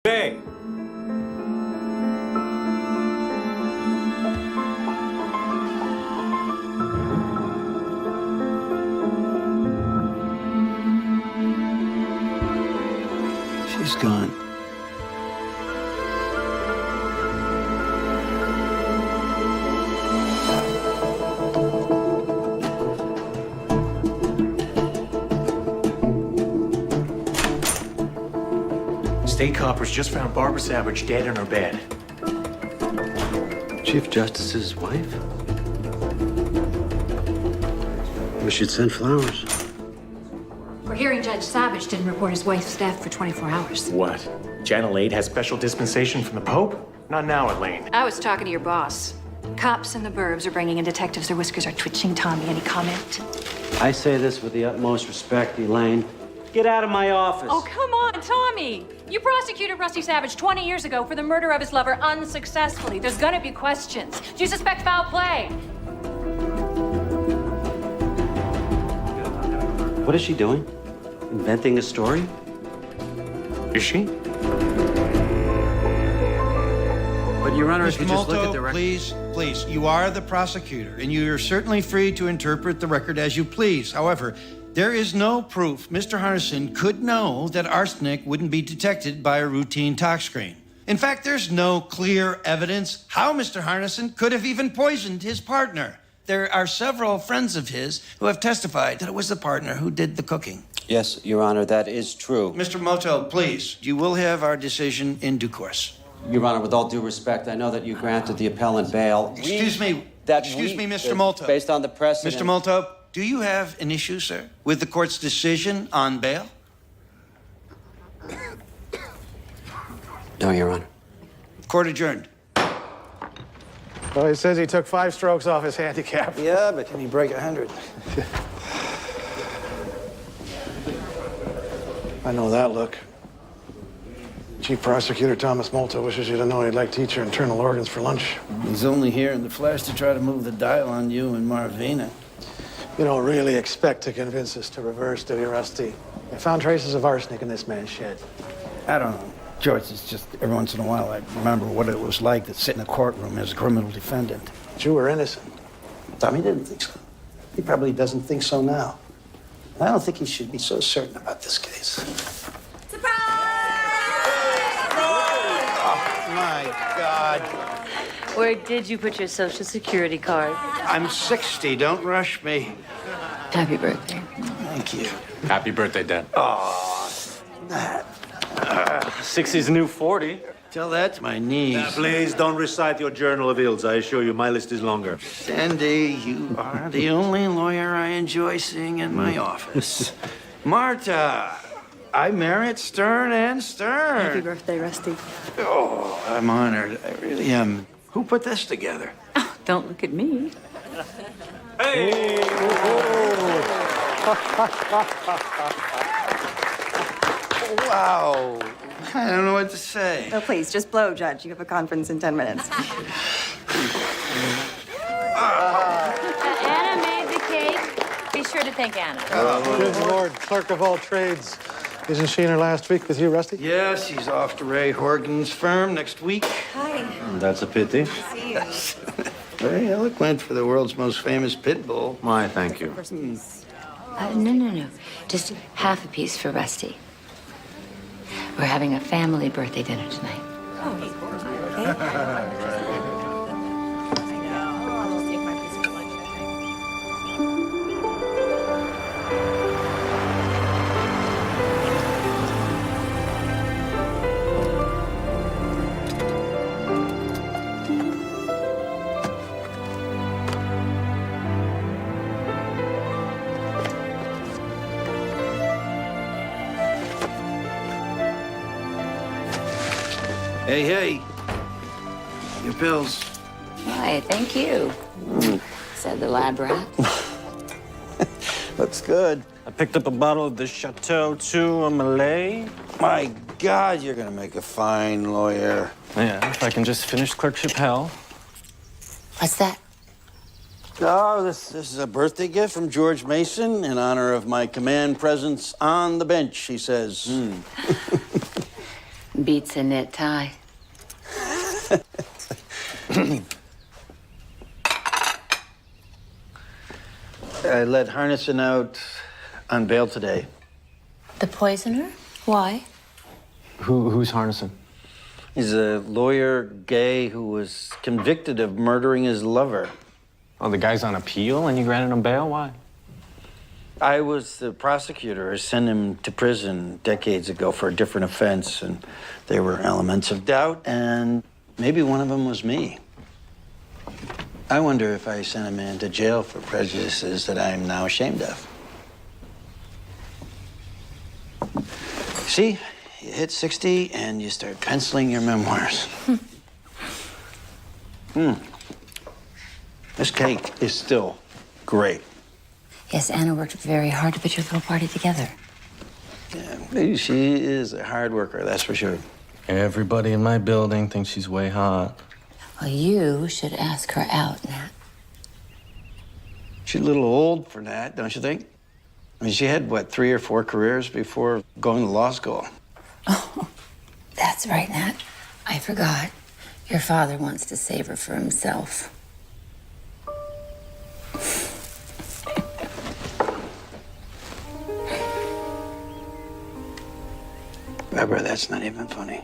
Hey! She's gone. State coppers just found Barbara Savage dead in her bed. Chief Justice's wife? We should send flowers. We're hearing Judge Savage didn't report his wife's death for 24 hours. What? Janet Lade has special dispensation from the Pope? Not now, Elaine. I was talking to your boss. Cops in the burbs are bringing in detectives. Their whiskers are twitching. Tommy, any comment? I say this with the utmost respect, Elaine. Get out of my office. Oh, come on, Tommy. You prosecuted Rusty Savage 20 years ago for the murder of his lover unsuccessfully. There's gonna be questions. Do you suspect foul play? What is she doing? Inventing a story? Is she? But, Your Honor, if Mr. you just look at Molto, the record... please, you are the prosecutor, and you are certainly free to interpret the record as you please. However, there is no proof Mr. Harnison could know that arsenic wouldn't be detected by a routine tox screen. In fact, there's no clear evidence how Mr. Harnison could have even poisoned his partner. There are several friends of his who have testified that it was the partner who did the cooking. Yes, Your Honor, that is true. Mr. Molto, please, you will have our decision in due course. Your Honor, with all due respect, I know that you granted the appellant bail. Excuse me, Mr. Molto. Based on the precedent... Mr. Molto, do you have an issue, sir, with the court's decision on bail? No, Your Honor. Court adjourned. Well, he says he took 5 strokes off his handicap. Yeah, but can he break 100? I know that look. Chief Prosecutor Thomas Molto wishes you to know he'd like to eat your internal organs for lunch. He's only here in the flesh to try to move the dial on you and Marvina. You don't really expect to convince us to reverse, do you, Rusty? I found traces of arsenic in this man's shed. I don't know. George, it's just every once in a while I remember what it was like to sit in a courtroom as a criminal defendant. But you were innocent. Tommy didn't think so. He probably doesn't think so now. I don't think he should be so certain about this case. Surprise! Oh, my God. Where did you put your Social Security card? I'm 60. Don't rush me. Happy birthday. Thank you. Happy birthday, Dad. Oh, that. 60's the new 40. Tell that to my niece. Please don't recite your journal of ills. I assure you, my list is longer. Sandy, you are the only lawyer I enjoy seeing in my office. Marta, I merit Stern and Stern. Happy birthday, Rusty. Oh, I'm honored. I really am. Who put this together? Oh, don't look at me. Hey! Wow. I don't know what to say. Oh, please, just blow, Judge. You have a conference in 10 minutes. Anna made the cake. Be sure to thank Anna. Good Lord, clerk of all trades. Isn't she in her last week with you, Rusty? Yes, he's off to Ray Horgan's firm next week. Hi. That's a pity. See you. Very eloquent for the world's most famous pit bull. Why, thank you. No. Just half a piece for Rusty. We're having a family birthday dinner tonight. Hey. Your pills. Why, thank you, said the lab rat. Looks good. I picked up a bottle of the Chateau 2 Malay. My God, you're gonna make a fine lawyer. Yeah, if I can just finish clerkship hell. What's that? Oh, this is a birthday gift from George Mason in honor of my command presence on the bench, he says. Beats a knit tie. I let Harnison out on bail today. The poisoner? Why? Who's Harnison? He's a lawyer, gay, who was convicted of murdering his lover. Oh, the guy's on appeal and you granted him bail? Why? I was the prosecutor. I sent him to prison decades ago for a different offense, and there were elements of doubt, and maybe one of them was me. I wonder if I sent a man to jail for prejudices that I am now ashamed of. See, you hit 60 and you start penciling your memoirs. This cake is still great. Yes, Anna worked very hard to put your little party together. Yeah, she is a hard worker, that's for sure. Everybody in my building thinks she's way hot. Well, you should ask her out, Nat. She's a little old for that, don't you think? I mean, she had, what, 3 or 4 careers before going to law school? Oh, that's right, Nat. I forgot. Your father wants to save her for himself. Barbara, that's not even funny.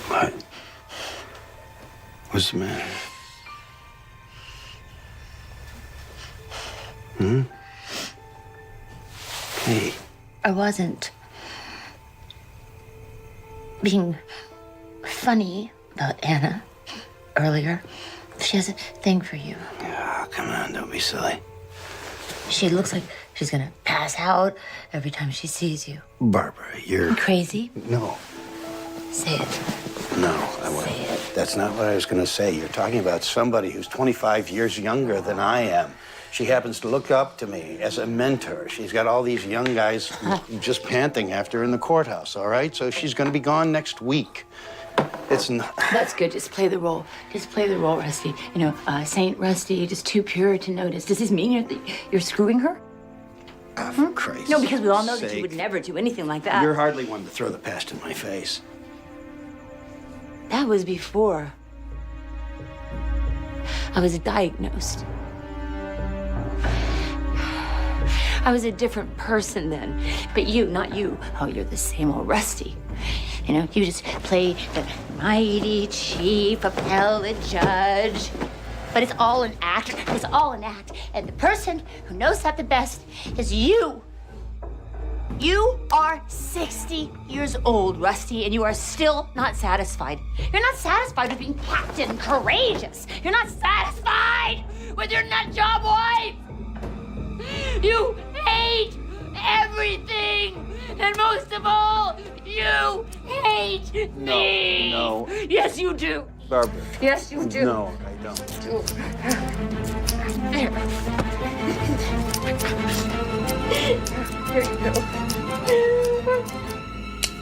What? What's the matter? Hey. I wasn't being funny about Anna earlier. She has a thing for you. Oh, come on, don't be silly. She looks like she's gonna pass out every time she sees you. Barbara, you're... Crazy? No. Say it. No, I wouldn't. Say it. That's not what I was going to say. You're talking about somebody who's 25 years younger than I am. She happens to look up to me as a mentor. She's got all these young guys just panting after her in the courthouse, all right? So she's going to be gone next week. It's not... That's good. Just play the role. Just play the role, Rusty. You know, Saint Rusty, just too pure to notice. Does this mean you're screwing her? For Christ's No, because we all know that sake. you would never do anything like that. You're hardly one to throw the past in my face. That was before I was diagnosed. I was a different person then. But you, not you. Oh, you're the same old Rusty. You know, you just play the mighty chief appellate judge. But it's all an act. It's all an act. And the person who knows that the best is you. You are 60 years old, Rusty, and you are still not satisfied. You're not satisfied with being captain courageous. You're not satisfied with your nut job wife. You hate everything. And most of all, you hate me. No. Yes, you do. Barbara. Yes, you do. No, I don't. There you go.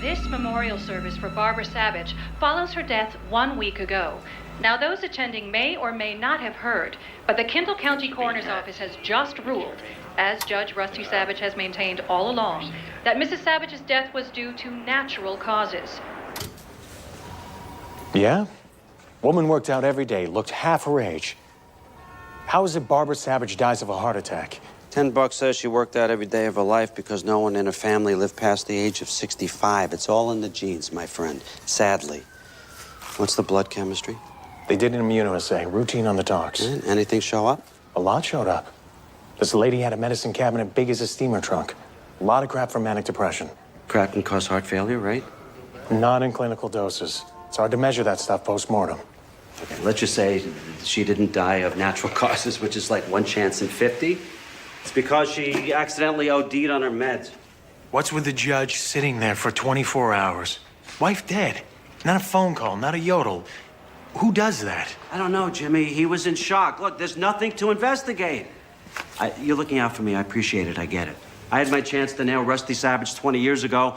This memorial service for Barbara Savage follows her death 1 week ago. Now, those attending may or may not have heard, but the Kendall County Coroner's Office has just ruled, as Judge Rusty Savage has maintained all along, that Mrs. Savage's death was due to natural causes. Yeah? Woman worked out every day, looked half her age. How is it Barbara Savage dies of a heart attack? $10 says she worked out every day of her life because no one in her family lived past the age of 65. It's all in the genes, my friend, sadly. What's the blood chemistry? They did an immunoassay, routine on the docs. Anything show up? A lot showed up. This lady had a medicine cabinet big as a steamer trunk. A lot of crap for manic depression. Crap can cause heart failure, right? Not in clinical doses. It's hard to measure that stuff post-mortem. Okay, let's just say she didn't die of natural causes, which is like 1 chance in 50. It's because she accidentally OD'd on her meds. What's with the judge sitting there for 24 hours? Wife dead. Not a phone call, not a yodel. Who does that? I don't know, Jimmy. He was in shock. Look, there's nothing to investigate. You're looking out for me. I appreciate it. I get it. I had my chance to nail Rusty Savage 20 years ago.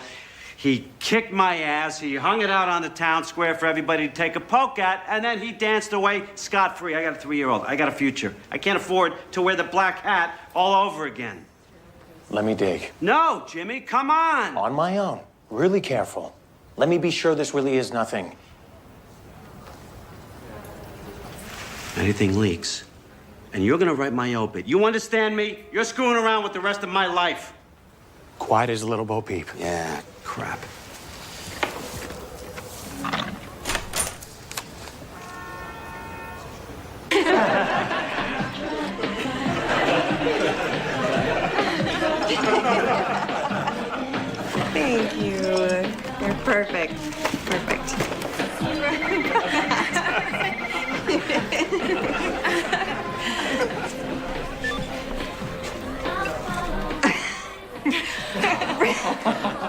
He kicked my ass. He hung it out on the town square for everybody to take a poke at, and then he danced away scot-free. I got a 3-year-old. I got a future. I can't afford to wear the black hat all over again. Let me dig. No, Jimmy, come on. On my own. Really careful. Let me be sure this really is nothing. Anything leaks, and you're gonna write my obit. You understand me? You're screwing around with the rest of my life. Quiet as a little Bo Peep. Yeah, crap. Thank you. You're perfect. Perfect.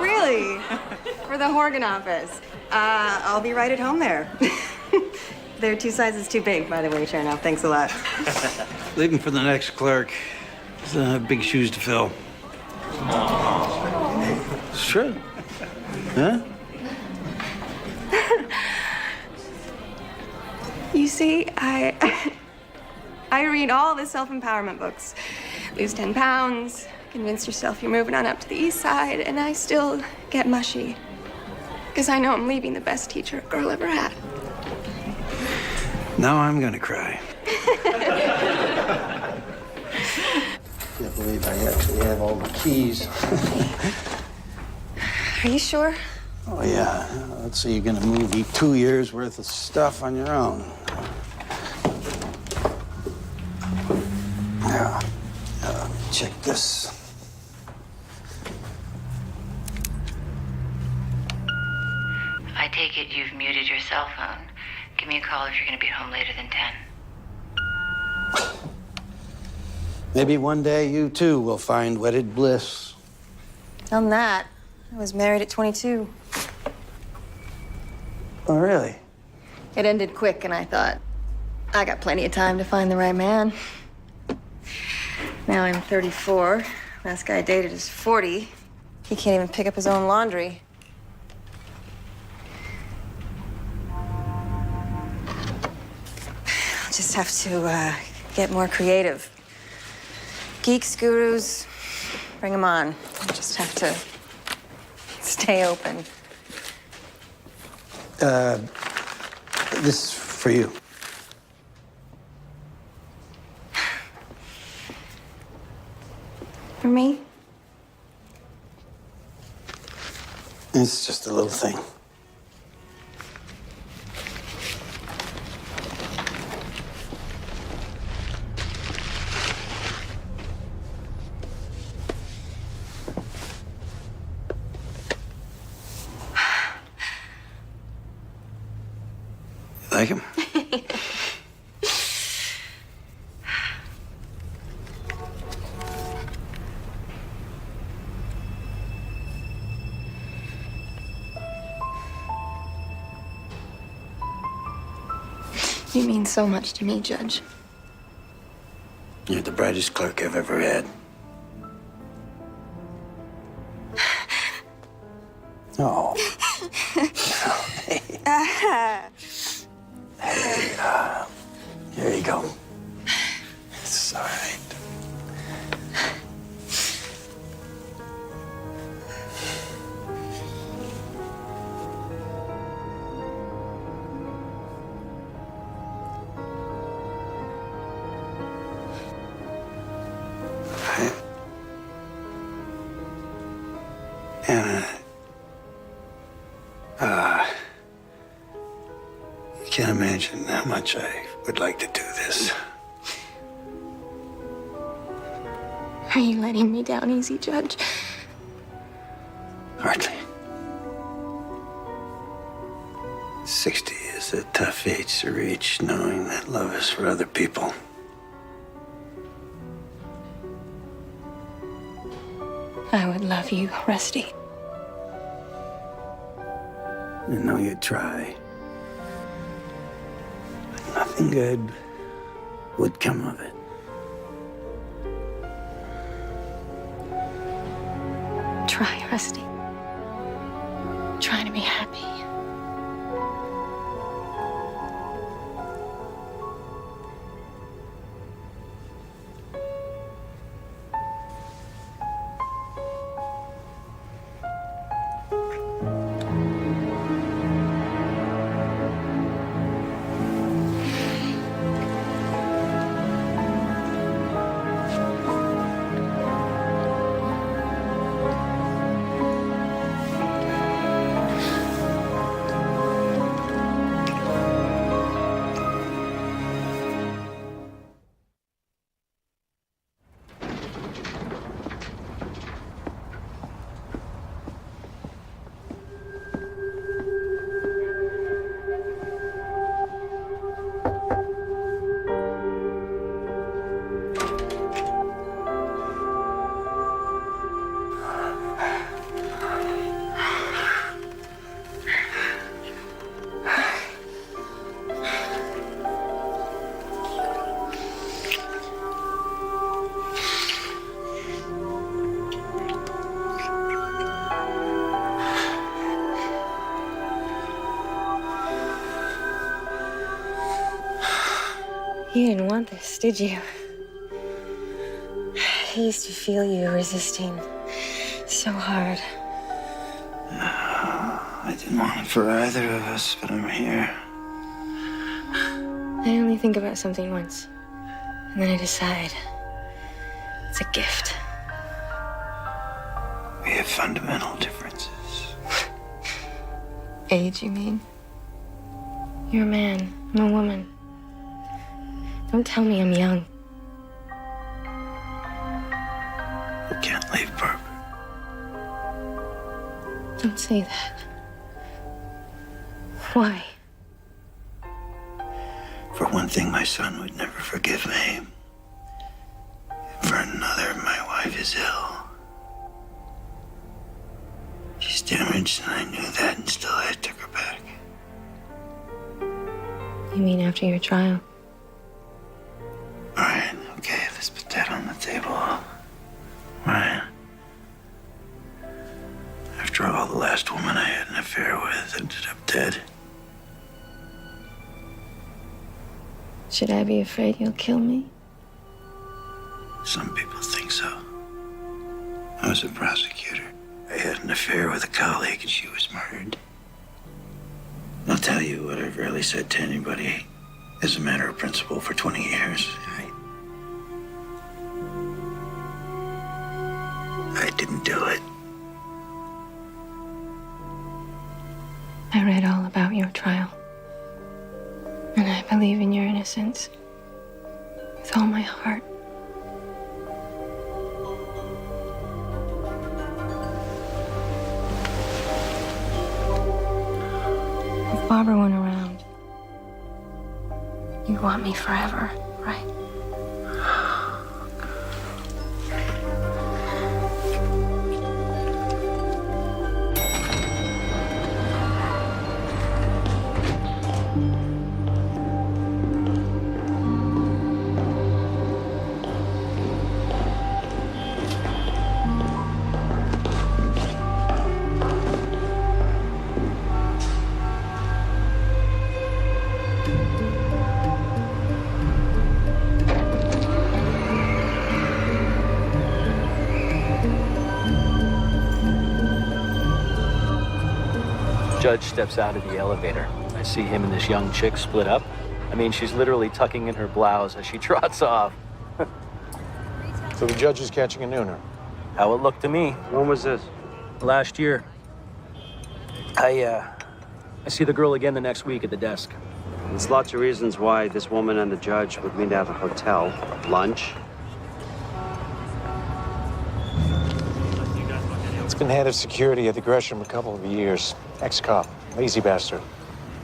Really? For the Horgan office. I'll be right at home there. They're 2 sizes too big, by the way, Chernoff. Thanks a lot. Leaving for the next clerk. It's big shoes to fill. Sure. Huh? You see, I read all the self-empowerment books. Lose 10 pounds, convince yourself you're moving on up to the east side, and I still get mushy. Because I know I'm leaving the best teacher a girl ever had. Now I'm gonna cry. Can't believe I actually have all the keys. Are you sure? Oh, yeah. Let's say you're gonna move 2 years worth of stuff on your own. Yeah. Check this. I take it you've muted your cell phone. Give me a call if you're going to be home later than 10. Maybe one day you too will find wedded bliss. On that, I was married at 22. Oh, really? It ended quick, and I thought, I got plenty of time to find the right man. Now I'm 34. Last guy I dated is 40. He can't even pick up his own laundry. I'll just have to get more creative. Geeks, gurus, bring them on. I'll just have to stay open. This is for you. For me? It's just a little thing. You like him? You mean so much to me, Judge. You're the brightest clerk I've ever had. Oh. Here you go. It's all right. Anna, you can't imagine how much I would like to do this. Are you letting me down easy, Judge? Hardly. 60 is is a tough age to reach, knowing that love is for other people. I would love you, Rusty. I know you'd try. But nothing good would come of it. Try, Rusty. Try to be happy. You didn't want this, did you? I used to feel you resisting so hard. I didn't want it for either of us, but I'm here. I only think about something once, and then I decide it's a gift. We have fundamental differences. Age, you mean? You're a man, I'm a woman. Don't tell me I'm young. We can't leave Barbara. Don't say that. Why? For one thing, my son would never forgive me. For another, my wife is ill. She's damaged, and I knew that, and still I took her back. You mean after your trial? All right, okay, let's put that on the table. All right. After all, the last woman I had an affair with ended up dead. Should I be afraid you'll kill me? Some people think so. I was a prosecutor. I had an affair with a colleague, and she was murdered. I'll tell you what I've rarely said to anybody as a matter of principle for 20 years. I didn't do it. I read all about your trial. And I believe in your innocence with all my heart. If Barbara went around, you'd want me forever, right? Judge steps out of the elevator. I see him and this young chick split up. I mean, she's literally tucking in her blouse as she trots off. So the judge is catching a nooner. How it looked to me. When was this? Last year. I see the girl again the next week at the desk. There's lots of reasons why this woman and the judge would meet at a hotel, lunch. It's been head of security at the Gresham a couple of years. Ex-cop, lazy bastard.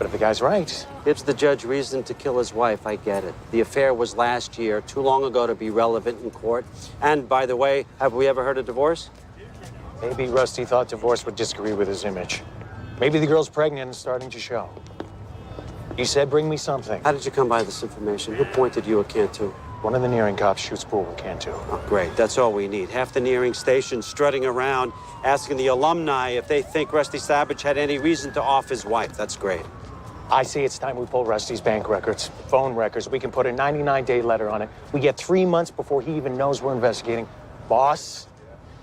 But if the guy's right, Gives the judge reason to kill his wife, I get it. The affair was last year, too long ago to be relevant in court. And by the way, have we ever heard of divorce? maybe Rusty thought divorce would disagree with his image. Maybe the girl's pregnant and starting to show. He said, bring me something. How did you come by this information? Who pointed you a Cantu? One of the nearing cops shoots pool with Cantu. Oh, great. That's all we need. Half the nearing station strutting around, asking the alumni if they think Rusty Savage had any reason to off his wife. That's great. I say it's time we pull Rusty's bank records, phone records. We can put a 99-day letter on it. We get 3 months before he even knows we're investigating. Boss,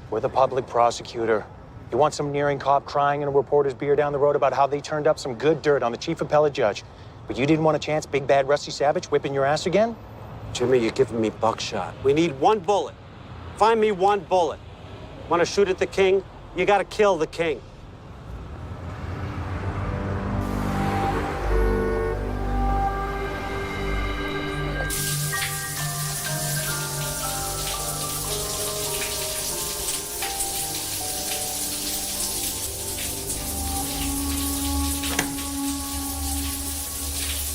we're the public prosecutor. You want some nearing cop crying in a reporter's beer down the road about how they turned up some good dirt on the chief appellate judge, but you didn't want a chance, big bad Rusty Savage whipping your ass again? Jimmy, you're giving me buckshot. We need one bullet. Find me one bullet. Want to shoot at the king? You got to kill the king.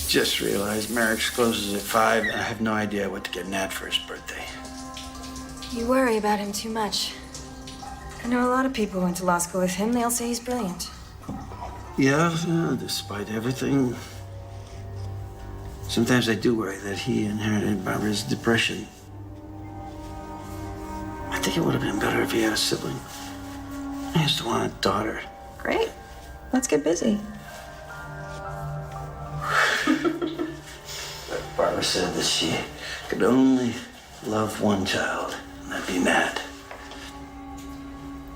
Just realized Merrick's closes at 5, and I have no idea what to get Nat for his birthday. You worry about him too much. I know a lot of people who went to law school with him. They all say he's brilliant. Yeah, despite everything. Sometimes I do worry that he inherited Barbara's depression. I think it would have been better if he had a sibling. I used to want a daughter. Great. Let's get busy. Barbara said that she could only love one child, and that'd be Nat.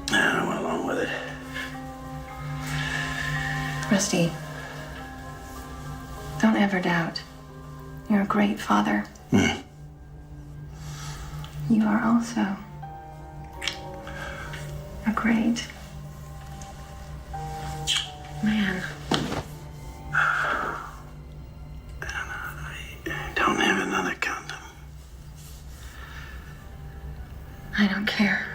And I went along with it. Rusty, don't ever doubt. You're a great father. You are also a great man. I don't have another condom. I don't care.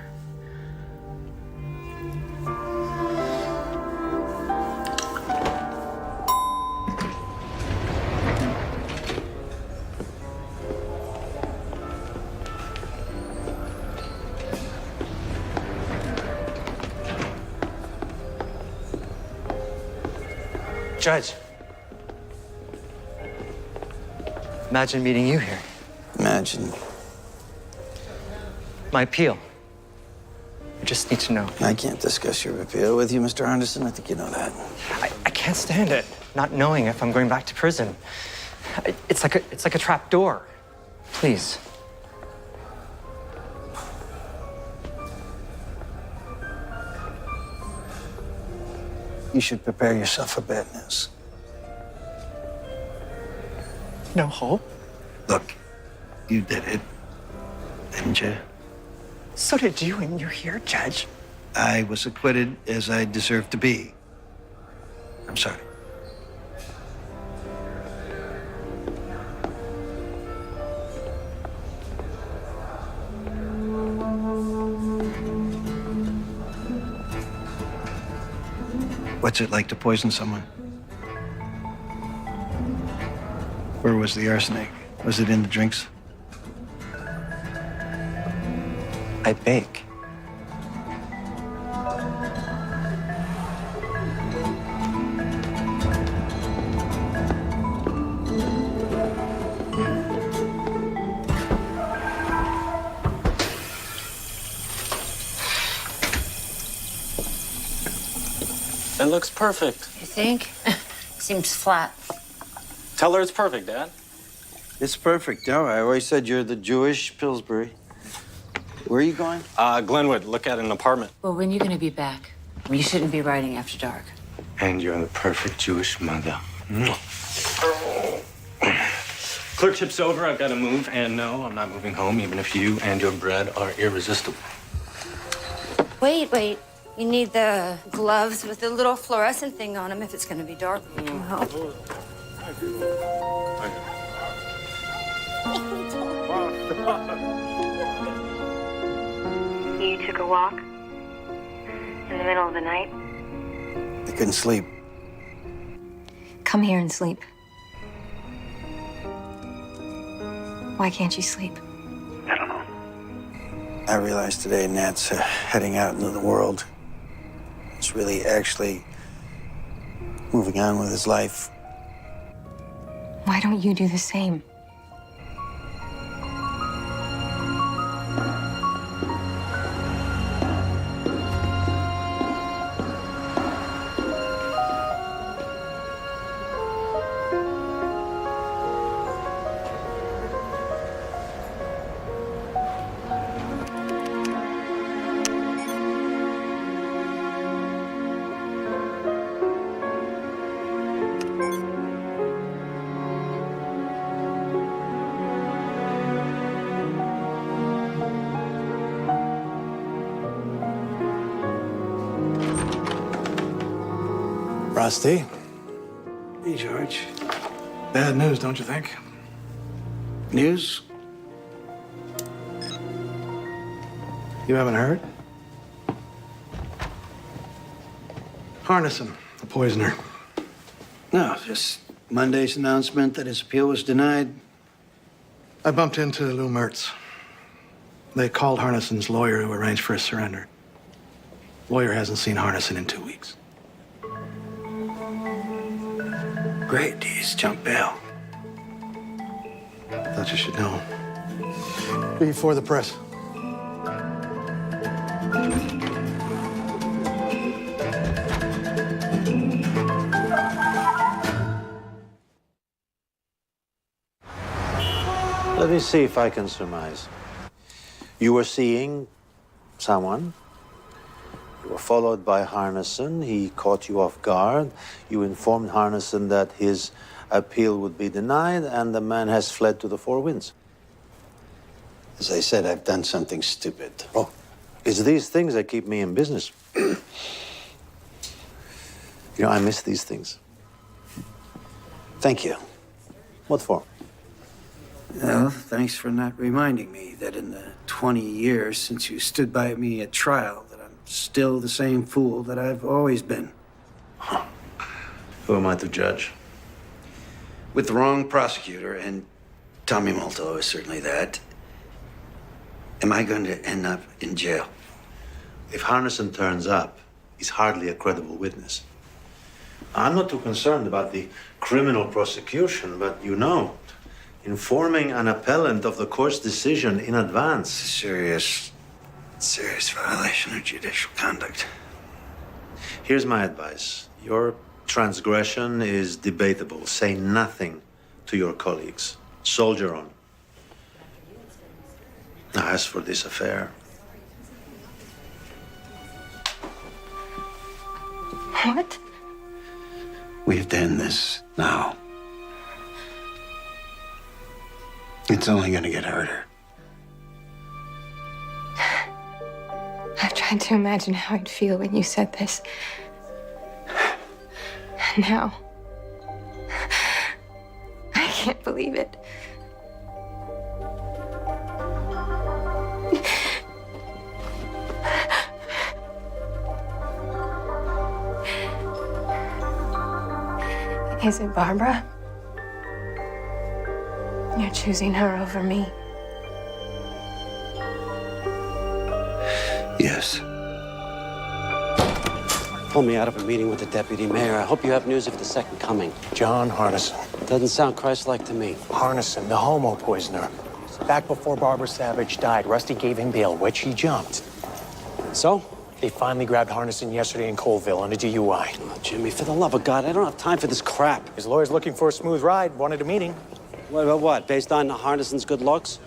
Judge. Imagine meeting you here. Imagine. My appeal. I just need to know. I can't discuss your appeal with you, Mr. Henderson. I think you know that. I can't stand it, not knowing if I'm going back to prison. It's like a trap door. Please. You should prepare yourself for bad news. No hope? Look, you did it, didn't you? So did you, and you're here, Judge. I was acquitted as I deserved to be. I'm sorry. What's it like to poison someone? Where was the arsenic? Was it in the drinks? I bake. It looks perfect. You think? Seems flat. Tell her it's perfect, Dad. It's perfect. No, I always said you're the Jewish Pillsbury. Where are you going? Glenwood, look at an apartment. Well, when are you going to be back? You shouldn't be riding after dark. And you're the perfect Jewish mother. Clerkship's over, I've got to move, and no, I'm not moving home, even if you and your bread are irresistible. Wait. You need the gloves with the little fluorescent thing on them if it's going to be dark. Oh. You took a walk in the middle of the night? I couldn't sleep. Come here and sleep. Why can't you sleep? I don't know. I realized today Nat's heading out into the world. He's really actually moving on with his life. Why don't you do the same? Rusty. Hey, George. Bad news, don't you think? News? You haven't heard? Harnison, the poisoner. No, just Monday's announcement that his appeal was denied. I bumped into Lou Mertz. They called Harnison's lawyer to arrange for his surrender. Lawyer hasn't seen Harnison in 2 weeks. Great, he's jumped bail. Thought you should know. Before the press. Let me see if I can surmise. You were seeing someone. You were followed by Harnison. He caught you off guard. You informed Harnison that his appeal would be denied, and the man has fled to the four winds. As I said, I've done something stupid. Oh, it's these things that keep me in business. You know, I miss these things. Thank you. What for? Well, thanks for not reminding me that in the 20 years since you stood by me at trial, that I'm still the same fool that I've always been. Huh. Who am I to judge? With the wrong prosecutor, and Tommy Molto is certainly that, am I going to end up in jail? If Harnison turns up, he's hardly a credible witness. I'm not too concerned about the criminal prosecution, but you know, informing an appellant of the court's decision in advance. Serious violation of judicial conduct. Here's my advice. Your transgression is debatable. Say nothing to your colleagues. Soldier on. Now, as for this affair. What? We've done this now. It's only gonna get harder. I've tried to imagine how I'd feel when you said this. And now, I can't believe it. Is it Barbara? You're choosing her over me. Yes. Pull me out of a meeting with the deputy mayor. I hope you have news of the second coming. John Harnison. Doesn't sound Christ-like to me. Harnison, the homo poisoner. Back before Barbara Savage died, Rusty gave him bail, which he jumped. So? They finally grabbed Harnison yesterday in Colville on a DUI. Oh, Jimmy, for the love of God, I don't have time for this crap. His lawyer's looking for a smooth ride, wanted a meeting. What? Based on Harnison's good looks?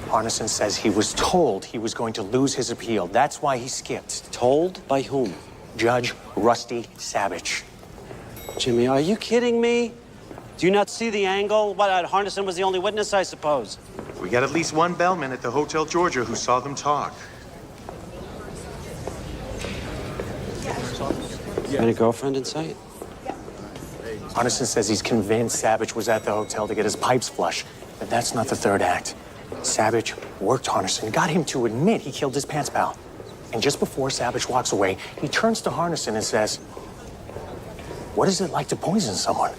Harnison says he was told he was going to lose his appeal. That's why he skipped. Told? By whom? Judge Rusty Savage. Jimmy, are you kidding me? Do you not see the angle? What, Harnison was the only witness, I suppose? We got at least one bellman at the Hotel Georgia who saw them talk. Any girlfriend in sight? Harnison says he's convinced Savage was at the hotel to get his pipes flush, but that's not the third act. Savage worked Harnison, got him to admit he killed his pants pal. And just before Savage walks away, he turns to Harnison and says, What is it like to poison someone?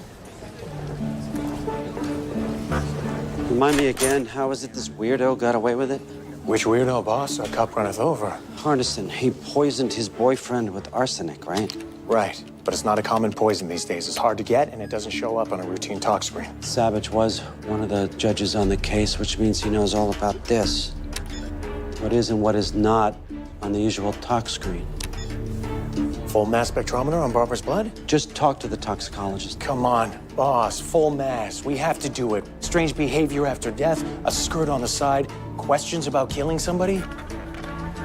Remind me again, how is it this weirdo got away with it? Which weirdo, boss? A cop runneth over. Hardison, he poisoned his boyfriend with arsenic, right? Right, but it's not a common poison these days. It's hard to get, and it doesn't show up on a routine tox screen. Savage was one of the judges on the case, which means he knows all about this. What is and what is not on the usual tox screen. Full mass spectrometer on Barbara's blood? Just talk to the toxicologist. Come on, boss, full mass. We have to do it. Strange behavior after death, a skirt on the side, questions about killing somebody.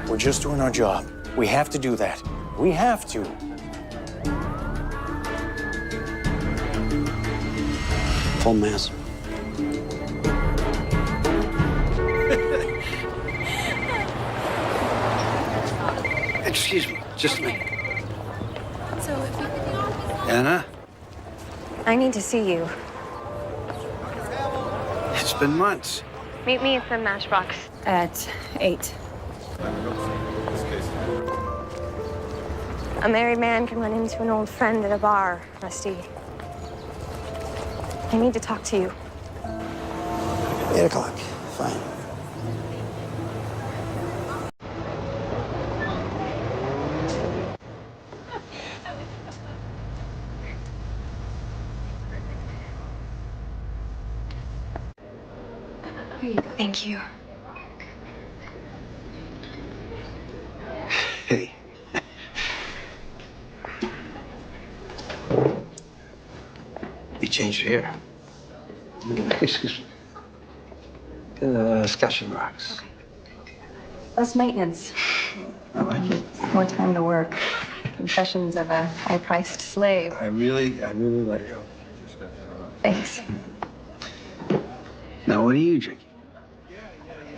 We're just doing our job. We have to do that. We have to. Full mass. Excuse me, just a minute. So if you... Anna, I need to see you. it's been months. Meet me at the Matchbox. At 8. A married man can run into an old friend at a bar, Rusty. I need to talk to you. 8 o'clock, fine. Thank you. Hey. We changed here. Excuse me. Scotch and rocks. Okay. Less maintenance. I like it. More time to work. Confessions of a high-priced slave. I really like it. Thanks. Now, what are you drinking?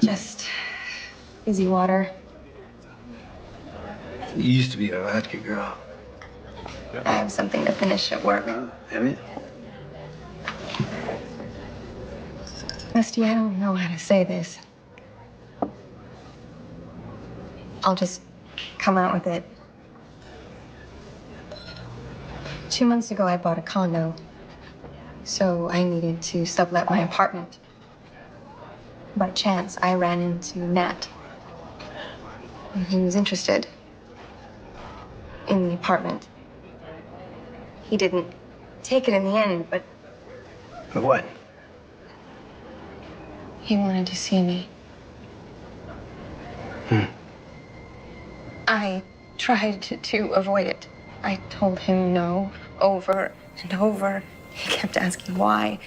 Just easy water. You used to be a vodka girl. I have something to finish at work. Have you? Rusty, I don't know how to say this. I'll just come out with it. 2 months ago, I bought a condo. So I needed to sublet my apartment. By chance, I ran into Nat. And he was interested in the apartment. He didn't take it in the end, but But what? he wanted to see me. I tried to avoid it. I told him no over and over. He kept asking why,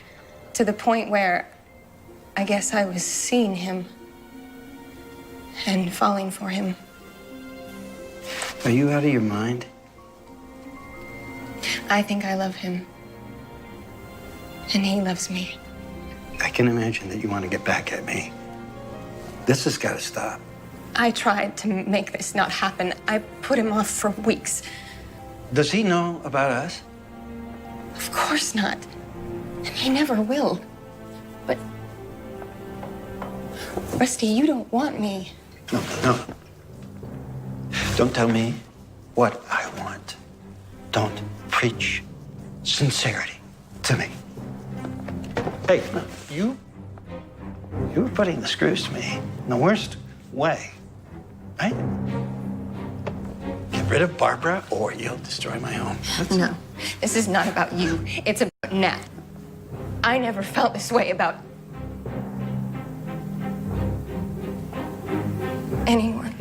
to the point where I guess I was seeing him and falling for him. Are you out of your mind? I think I love him. And he loves me. I can imagine that you want to get back at me. This has got to stop. I tried to make this not happen. I put him off for weeks. Does he know about us? Of course not. And he never will. But, Rusty, you don't want me. No. Don't tell me what I want. Don't preach sincerity to me. Hey, you were putting the screws to me in the worst way, right? Get rid of Barbara or you'll destroy my home. No, this is not about you. It's about Nat. I never felt this way about anyone.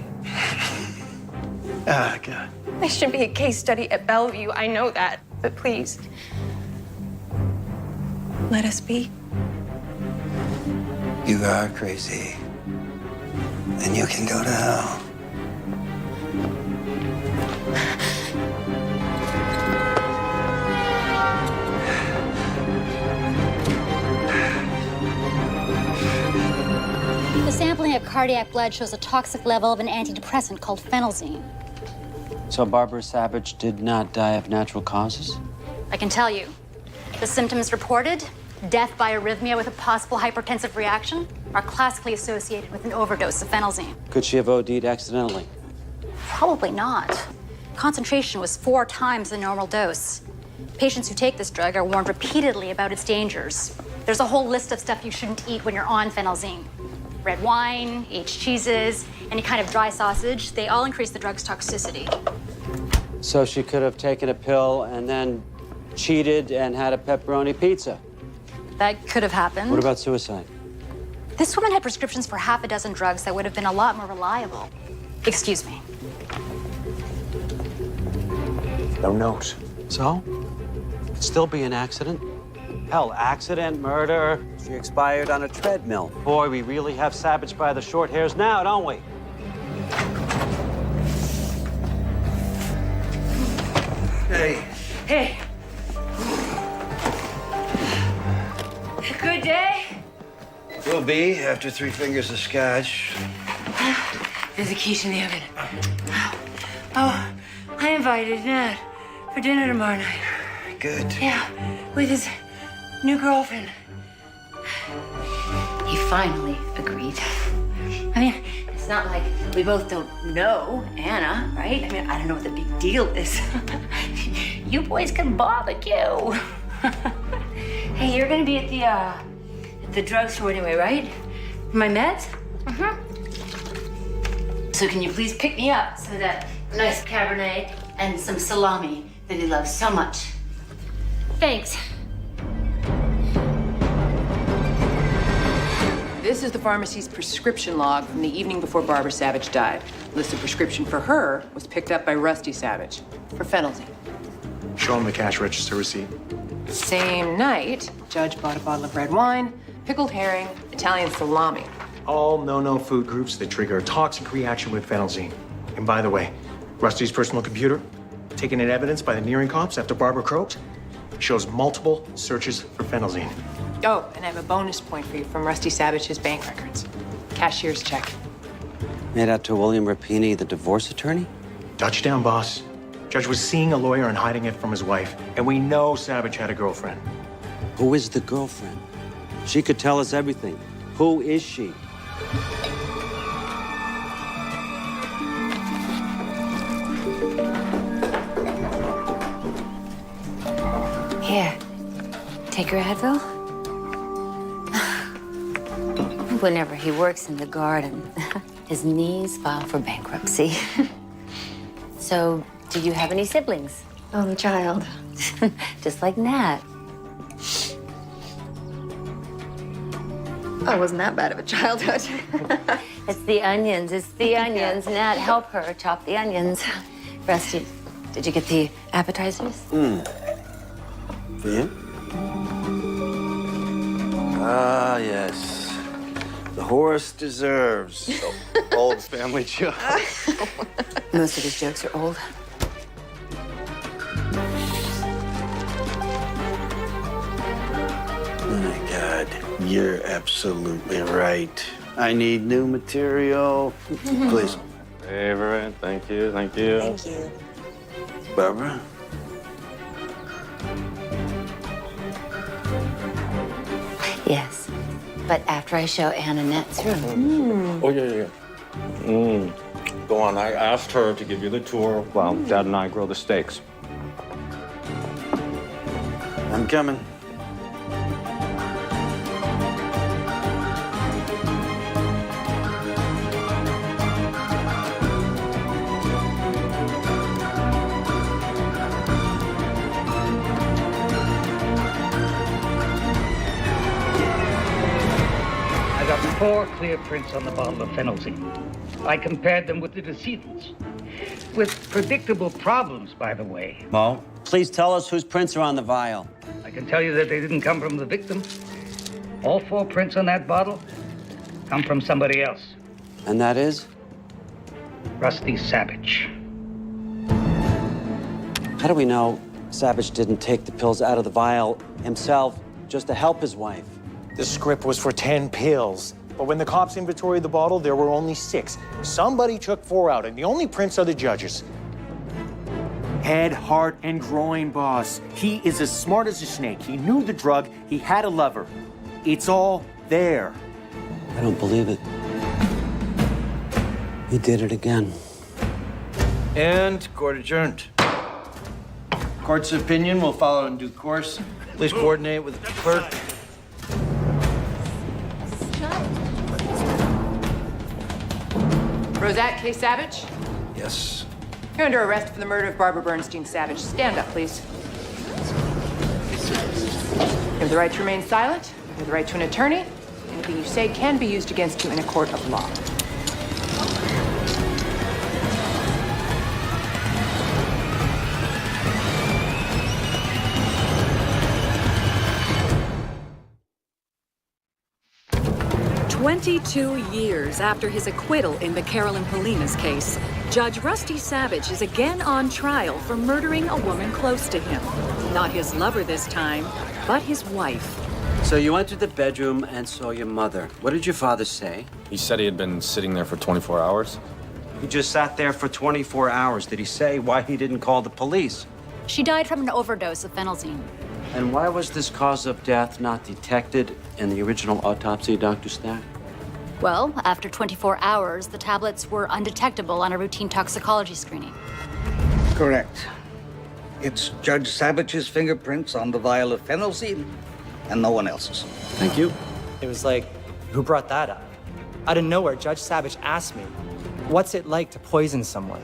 Ah, God. I should be a case study at Bellevue. I know that. But please, let us be. You are crazy. And you can go to hell. The sampling of cardiac blood shows a toxic level of an antidepressant called phenelzine. So Barbara Savage did not die of natural causes? I can tell you, the symptoms reported, death by arrhythmia with a possible hypertensive reaction, are classically associated with an overdose of phenelzine. Could she have OD'd accidentally? Probably not. Concentration was 4 times the normal dose. Patients who take this drug are warned repeatedly about its dangers. There's a whole list of stuff you shouldn't eat when you're on phenelzine. Red wine, aged cheeses, any kind of dry sausage, they all increase the drug's toxicity. So she could have taken a pill and then cheated and had a pepperoni pizza. That could have happened. What about suicide? This woman had prescriptions for half a dozen drugs that would have been a lot more reliable. Excuse me. No note. So? Could still be an accident. Hell, accident, murder. She expired on a treadmill. Boy, we really have Savage by the short hairs now, don't we? Hey. Hey. Good day. Will be after 3 fingers of scotch. There's a quiche in the oven. Oh, I invited Nat for dinner tomorrow night. Good. Yeah, with his new girlfriend. He finally agreed. I mean, it's not like we both don't know Anna, right? I mean, I don't know what the big deal is. You boys can barbecue. Hey, you're gonna be at the drugstore anyway, right? My meds? So can you please pick me up some of that nice Cabernet and some salami that he loves so much? Thanks. This is the pharmacy's prescription log from the evening before Barbara Savage died. List of prescription for her was picked up by Rusty Savage for phenelzine. Show him the cash register receipt. Same night, Judge bought a bottle of red wine, pickled herring, Italian salami. All no-no food groups that trigger a toxic reaction with phenelzine. And by the way, Rusty's personal computer, taken in evidence by the nearing cops after Barbara croaked, shows multiple searches for phenelzine. Oh, and I have a bonus point for you from Rusty Savage's bank records. Cashier's check. Made out to William Rapini, the divorce attorney? Touchdown, boss. Judge was seeing a lawyer and hiding it from his wife. And we know Savage had a girlfriend. Who is the girlfriend? She could tell us everything. Who is she? Here, take your Advil. Whenever he works in the garden, his knees file for bankruptcy. So, do you have any siblings? Only child. Just like Nat. I wasn't that bad of a childhood. It's the onions. It's the onions. Nat, help her chop the onions. Rusty, did you get the appetizers? For you? Ah, yes. The horse deserves. Old family joke. Most of his jokes are old. Oh my God, you're absolutely right. I need new material. Please. Favorite, thank you, thank you. Thank you. Barbara? Yes, but after I show Anna Nat's room. Oh, yeah. Go on, I asked her to give you the tour while Dad and I grill the steaks. I'm coming. I got 4 clear prints on the bottle of phenelzine. I compared them with the decedent's. With predictable problems, by the way. Mo, please tell us whose prints are on the vial. I can tell you that they didn't come from the victim. All 4 prints on that bottle come from somebody else. And that is? Rusty Savage. How do we know Savage didn't take the pills out of the vial himself just to help his wife? The script was for 10 pills. But when the cops inventoried the bottle, there were only 6. Somebody took 4 out, and the only prints are the judges. Head, heart, and groin, boss. He is as smart as a snake. He knew the drug. He had a lover. It's all there. I don't believe it. He did it again. And court adjourned. Court's opinion will follow in due course. Please coordinate with the clerk. Rosette K. Savage, Yes. you're under arrest for the murder of Barbara Bernstein Savage. Stand up, please. You have the right to remain silent. You have the right to an attorney. Anything you say can be used against you in a court of law. "22 years after his acquittal in the Carolyn Polinas case, Judge Rusty Savage is again on trial for murdering a woman close to him. Not his lover this time, but his wife. So you entered the bedroom and saw your mother. What did your father say? He said he had been sitting there for 24 hours. He just sat there for 24 hours. Did he say why he didn't call the police? She died from an overdose of phenelzine. And why was this cause of death not detected in the original autopsy, Dr. Stack? Well, after 24 hours, the tablets were undetectable on a routine toxicology screening. Correct. It's Judge Savage's fingerprints on the vial of phenelzine and no one else's. Thank you. It was like, who brought that up? Out of nowhere, Judge Savage asked me, what's it like to poison someone?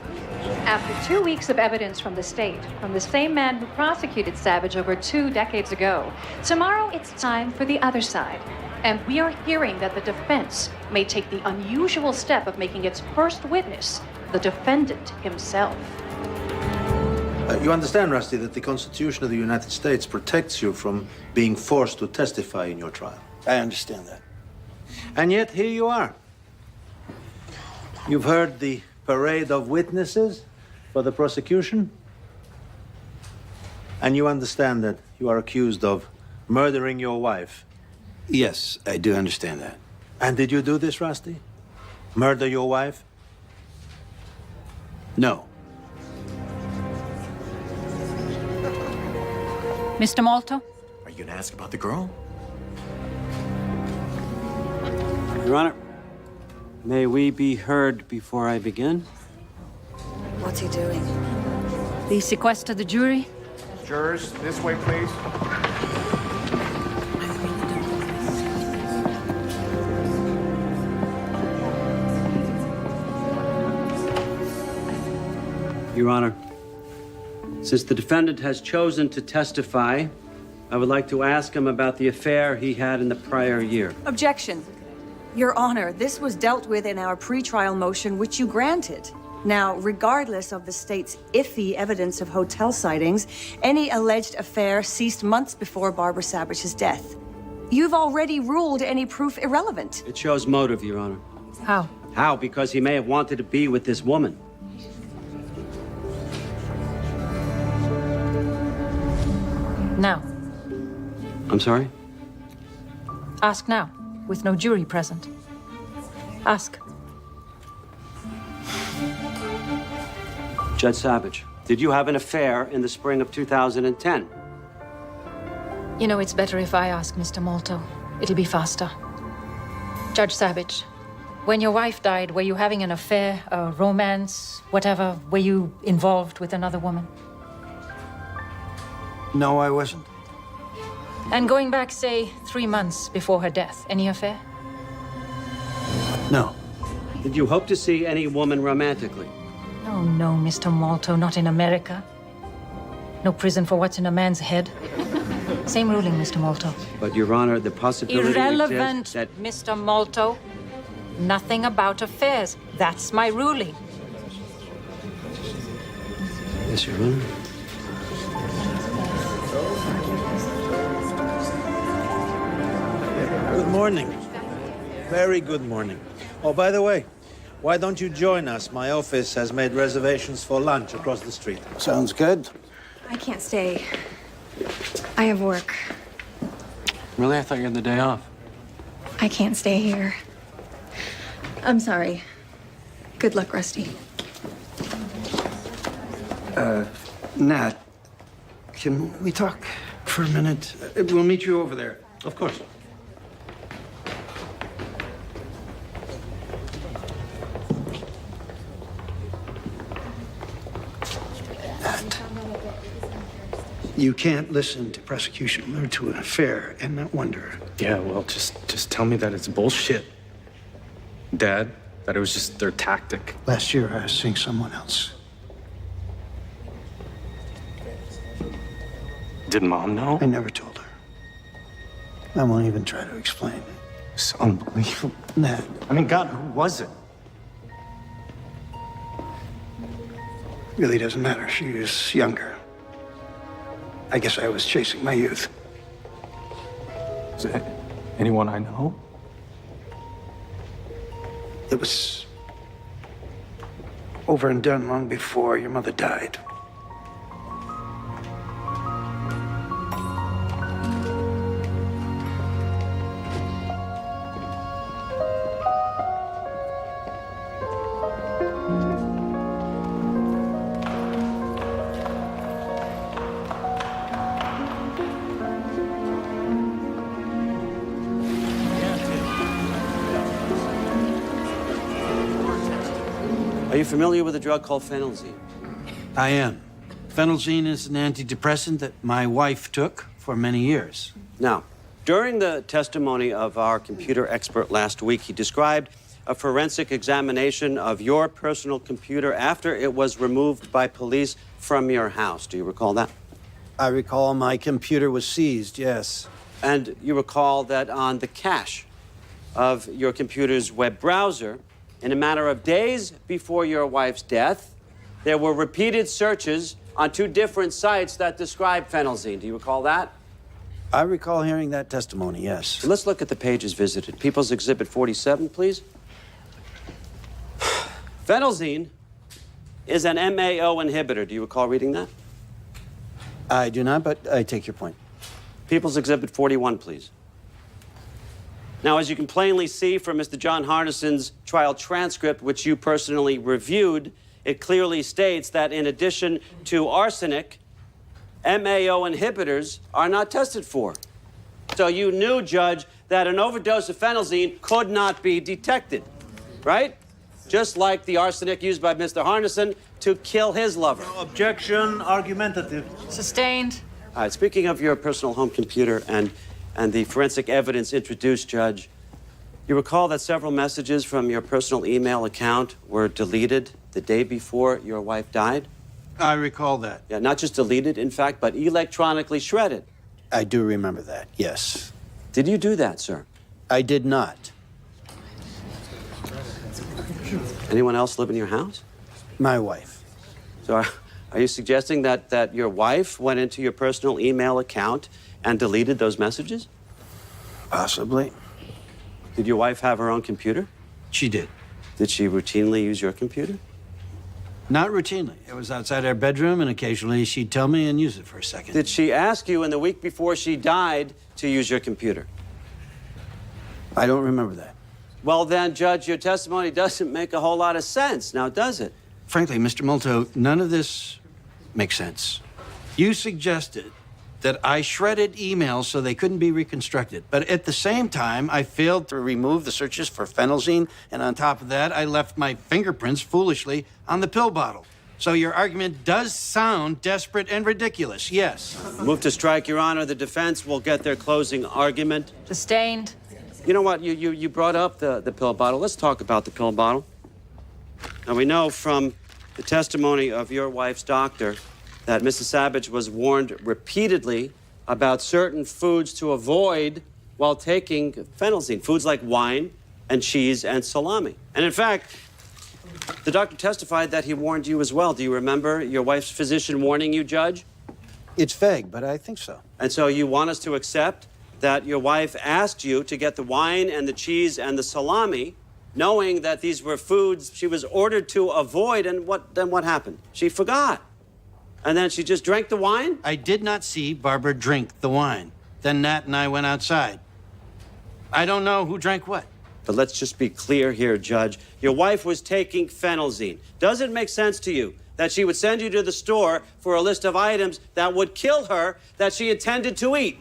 After 2 weeks of evidence from the state, from the same man who prosecuted Savage over 2 decades ago, tomorrow it's time for the other side. And we are hearing that the defense may take the unusual step of making its first witness the defendant himself. You understand, Rusty, that the Constitution of the United States protects you from being forced to testify in your trial. I understand that. And yet, here you are. You've heard the parade of witnesses for the prosecution, and you understand that you are accused of murdering your wife. Yes, I do understand that. And did you do this, Rusty? Murder your wife? No. Mr. Malto? Are you gonna ask about the girl? Your Honor, may we be heard before I begin? What's he doing? The sequester the jury? Jurors, this way, please. Your Honor, since the defendant has chosen to testify, I would like to ask him about the affair he had in the prior year. Objection. Your Honor, this was dealt with in our pretrial motion, which you granted. Now, regardless of the state's iffy evidence of hotel sightings, any alleged affair ceased months before Barbara Savage's death. You've already ruled any proof irrelevant. It shows motive, Your Honor. How? How? Because he may have wanted to be with this woman. Now. I'm sorry? Ask now, with no jury present. Ask. Judge Savage, did you have an affair in the spring of 2010? You know, it's better if I ask, Mr. Malto. It'll be faster. Judge Savage, when your wife died, were you having an affair, a romance, whatever? Were you involved with another woman? No, I wasn't. And going back, say, 3 months before her death, any affair? No. Did you hope to see any woman romantically? Oh, no, Mr. Malto, not in America. No prison for what's in a man's head. Same ruling, Mr. Malto. But, Your Honor, the possibility Irrelevant, exists that... Mr. Malto. Nothing about affairs. That's my ruling. Yes, Your Honor. Good morning. Very good morning. Oh, by the way, why don't you join us? My office has made reservations for lunch across the street. Sounds good. I can't stay. I have work. Really? I thought you had the day off. I can't stay here. I'm sorry. Good luck, Rusty. Nat, can we talk for a minute? We'll meet you over there. Of course. Nat, You can't listen to prosecution or to an affair and not wonder. Yeah, well, just tell me that it's bullshit. Dad, that it was just their tactic. Last year, I was seeing someone else. Did Mom know? I never told her. I won't even try to explain it. It's unbelievable. Ned. I mean, God, who was it? Really doesn't matter. She was younger. I guess I was chasing my youth. Is it anyone I know? It was over and done long before your mother died. Are you familiar with a drug called phenelzine? I am. Phenelzine is an antidepressant that my wife took for many years. Now, during the testimony of our computer expert last week, he described a forensic examination of your personal computer after it was removed by police from your house. Do you recall that? I recall my computer was seized, yes. And you recall that on the cache of your computer's web browser, in a matter of days before your wife's death, there were repeated searches on 2 different sites that describe phenelzine. Do you recall that? I recall hearing that testimony, yes. So let's look at the pages visited. People's Exhibit 47, please. Phenelzine is an MAO inhibitor. Do you recall reading that? I do not, but I take your point. People's Exhibit 41, please. Now, as you can plainly see from Mr. John Harnison's trial transcript, which you personally reviewed, it clearly states that in addition to arsenic, MAO inhibitors are not tested for. So you knew, Judge, that an overdose of phenelzine could not be detected, right? Just like the arsenic used by Mr. Harnison to kill his lover. No objection, argumentative. Sustained. All right, speaking of your personal home computer and the forensic evidence introduced, Judge, you recall that several messages from your personal email account were deleted the day before your wife died? I recall that. Yeah, not just deleted, in fact, but electronically shredded. I do remember that, yes. Did you do that, sir? I did not. Anyone else live in your house? My wife. So are you suggesting that your wife went into your personal email account and deleted those messages? Possibly. Did your wife have her own computer? She did. Did she routinely use your computer? Not routinely. It was outside our bedroom, and occasionally she'd tell me and use it for a second. Did she ask you in the week before she died to use your computer? I don't remember that. Well, then, Judge, your testimony doesn't make a whole lot of sense, now does it? Frankly, Mr. Molto, none of this makes sense. You suggested that I shredded emails so they couldn't be reconstructed. But at the same time, I failed to remove the searches for phenelzine, and on top of that, I left my fingerprints foolishly on the pill bottle. So your argument does sound desperate and ridiculous, yes. Move to strike, Your Honor. The defense will get their closing argument. Sustained. You know what? You brought up the pill bottle. Let's talk about the pill bottle. Now, we know from the testimony of your wife's doctor that Mrs. Savage was warned repeatedly about certain foods to avoid while taking phenelzine, foods like wine and cheese and salami. And in fact, the doctor testified that he warned you as well. Do you remember your wife's physician warning you, Judge? It's vague, but I think so. And so you want us to accept that your wife asked you to get the wine and the cheese and the salami, knowing that these were foods she was ordered to avoid, and then what happened? She forgot. And then she just drank the wine? I did not see Barbara drink the wine. Then Nat and I went outside. I don't know who drank what. But let's just be clear here, Judge. Your wife was taking phenelzine. Does it make sense to you that she would send you to the store for a list of items that would kill her that she intended to eat?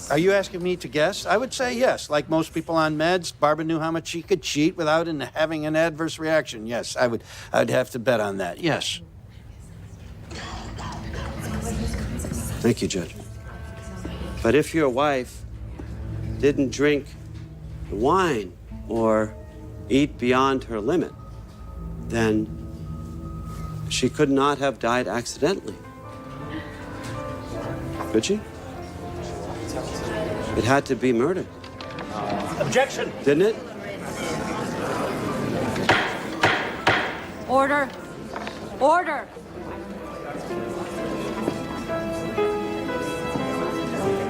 Are you asking me to guess? I would say yes. Like most people on meds, Barbara knew how much she could cheat without having an adverse reaction. Yes, I'd have to bet on that. Yes. Thank you, Judge. But if your wife didn't drink the wine or eat beyond her limit, then she could not have died accidentally. Could she? It had to be murder. Objection! Didn't it? Order. Order.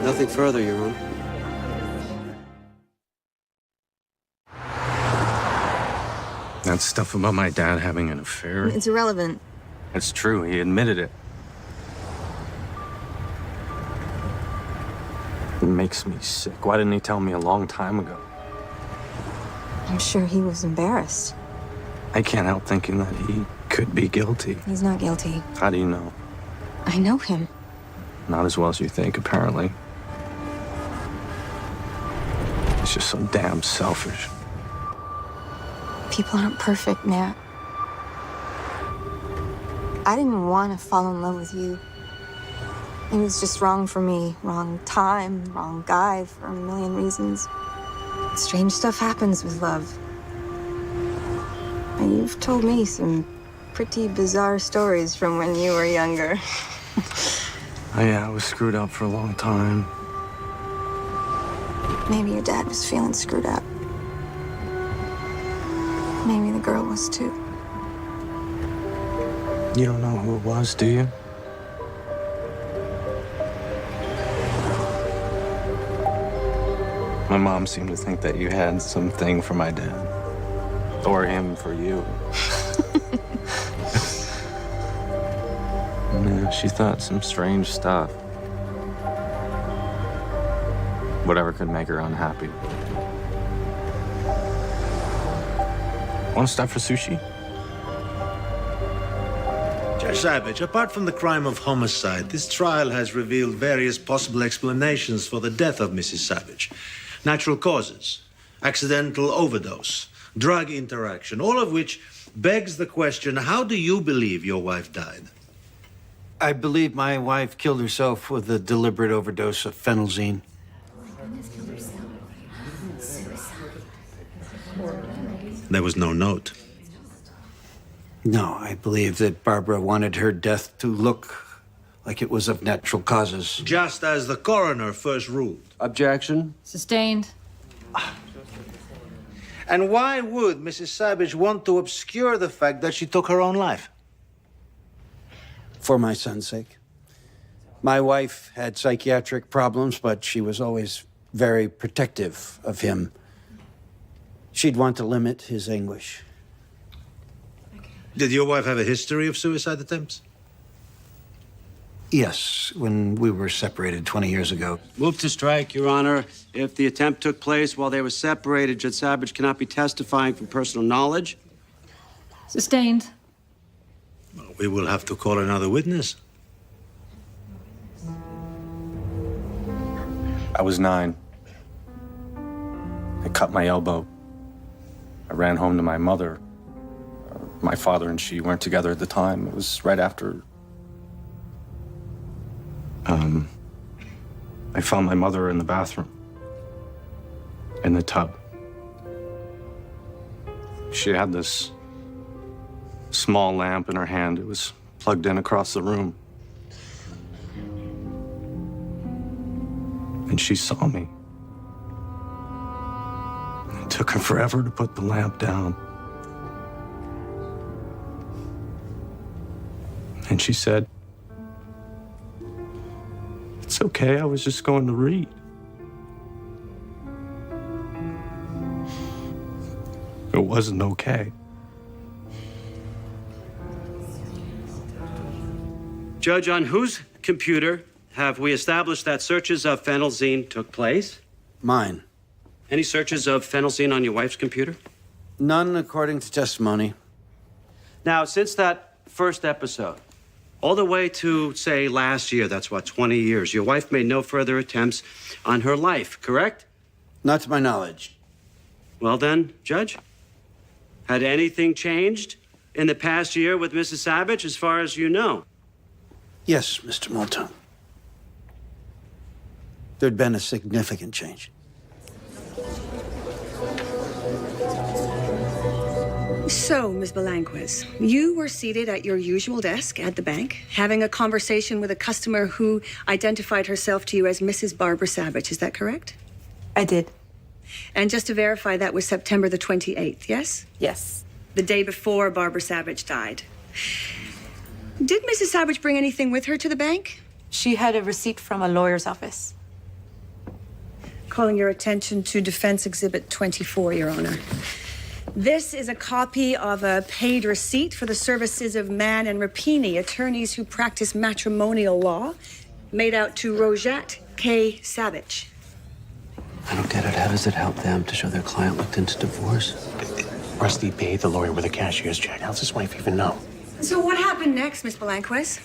Nothing further, Your Honor. That stuff about my dad having an affair, It's irrelevant. it's true. He admitted it. It makes me sick. Why didn't he tell me a long time ago? I'm sure he was embarrassed. I can't help thinking that he could be guilty. He's not guilty. How do you know? I know him. Not as well as you think, apparently. He's just so damn selfish. People aren't perfect, Nat. I didn't want to fall in love with you. It was just wrong for me. Wrong time, wrong guy for a million reasons. Strange stuff happens with love. And you've told me some pretty bizarre stories from when you were younger. Oh, yeah, I was screwed up for a long time. Maybe your dad was feeling screwed up. Maybe the girl was too. You don't know who it was, do you? My mom seemed to think that you had something for my dad. Or him for you. Yeah, she thought some strange stuff. Whatever could make her unhappy. Want to stop for sushi? Judge Savage, apart from the crime of homicide, this trial has revealed various possible explanations for the death of Mrs. Savage. Natural causes, accidental overdose, drug interaction, all of which begs the question, how do you believe your wife died? I believe my wife killed herself with a deliberate overdose of phenelzine. There was no note. No, I believe that Barbara wanted her death to look like it was of natural causes. Just as the coroner first ruled. Objection. Sustained. And why would Mrs. Savage want to obscure the fact that she took her own life? For my son's sake. My wife had psychiatric problems, but she was always very protective of him. She'd want to limit his anguish. Did your wife have a history of suicide attempts? Yes, when we were separated 20 years ago. Move to strike, Your Honor. If the attempt took place while they were separated, Judge Savage cannot be testifying from personal knowledge. Sustained. We will have to call another witness. I was 9. I cut my elbow. I ran home to my mother. My father and she weren't together at the time. It was right after. I found my mother in the bathroom, in the tub. She had this small lamp in her hand. It was plugged in across the room. And she saw me. It took her forever to put the lamp down. And she said, "It's okay, I was just going to read." It wasn't okay. Judge, on whose computer have we established that searches of phenelzine took place? Mine. Any searches of phenelzine on your wife's computer? None according to testimony. Now, since that first episode, all the way to, say, last year, that's what, 20 years, your wife made no further attempts on her life, correct? Not to my knowledge. Well then, Judge, had anything changed in the past year with Mrs. Savage, as far as you know? Yes, Mr. Molto. there'd been a significant change. So, Ms. Belanquez, you were seated at your usual desk at the bank, having a conversation with a customer who identified herself to you as Mrs. Barbara Savage. Is that correct? I did. And just to verify, that was September the 28th, yes? Yes. The day before Barbara Savage died. Did Mrs. Savage bring anything with her to the bank? She had a receipt from a lawyer's office. Calling your attention to Defense Exhibit 24, Your Honor. This is a copy of a paid receipt for the services of Mann and Rapini, attorneys who practice matrimonial law, made out to Rojat K. Savage. I don't get it. How does it help them to show their client looked into divorce? Rusty paid the lawyer with a cashier's check. How's his wife even know? So what happened next, Miss Belanquez?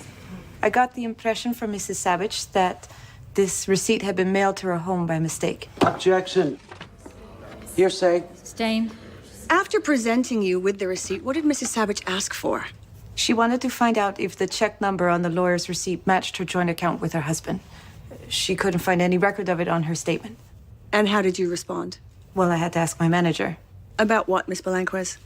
I got the impression from Mrs. Savage that this receipt had been mailed to her home by mistake. Objection. Hearsay. Sustained. After presenting you with the receipt, what did Mrs. Savage ask for? She wanted to find out if the check number on the lawyer's receipt matched her joint account with her husband. She couldn't find any record of it on her statement. And how did you respond? Well, I had to ask my manager. About what, Miss Belanquez?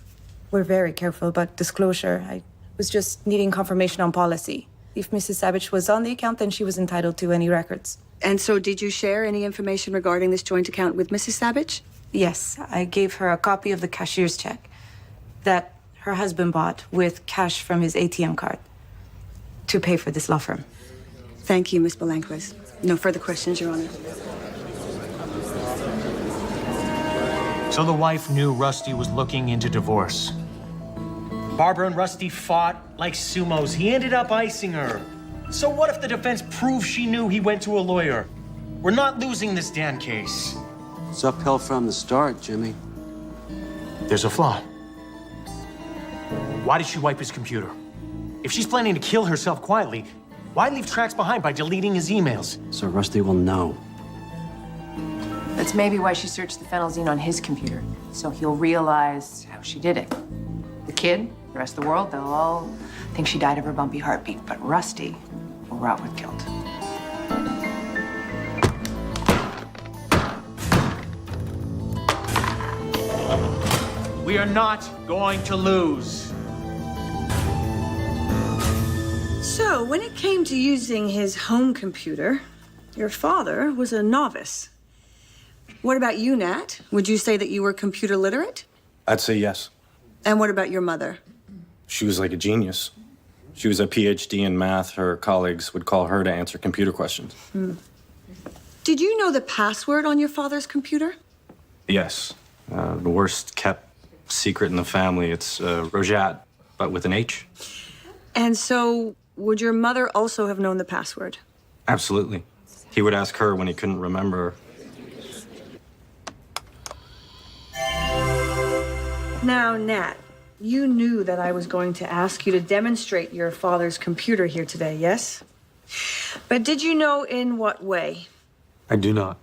We're very careful about disclosure. I was just needing confirmation on policy. If Mrs. Savage was on the account, then she was entitled to any records. And so did you share any information regarding this joint account with Mrs. Savage? Yes, I gave her a copy of the cashier's check that her husband bought with cash from his ATM card to pay for this law firm. Thank you, Miss Belanquez. No further questions, Your Honor. So the wife knew Rusty was looking into divorce. Barbara and Rusty fought like sumos. He ended up icing her. So what if the defense proves she knew he went to a lawyer? We're not losing this damn case. It's uphill from the start, Jimmy. There's a flaw. Why did she wipe his computer? If she's planning to kill herself quietly, why leave tracks behind by deleting his emails? So Rusty will know. That's maybe why she searched the phenolzine on his computer, so he'll realize how she did it. The kid, the rest of the world, they'll all think she died of her bumpy heartbeat, but Rusty will rot with guilt. We are not going to lose. So, when it came to using his home computer, your father was a novice. What about you, Nat? Would you say that you were computer literate? I'd say yes. And what about your mother? She was like a genius. She was a PhD in math. Her colleagues would call her to answer computer questions. Did you know the password on your father's computer? Yes. The worst kept secret in the family. It's Rojat, but with an H. And so, would your mother also have known the password? Absolutely. He would ask her when he couldn't remember. Now, Nat, you knew that I was going to ask you to demonstrate your father's computer here today, yes? But did you know in what way? I do not.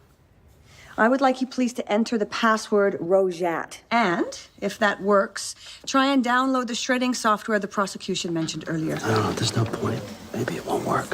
I would like you please to enter the password Rojat. And, if that works, try and download the shredding software the prosecution mentioned earlier. I don't know. There's no point. Maybe it won't work.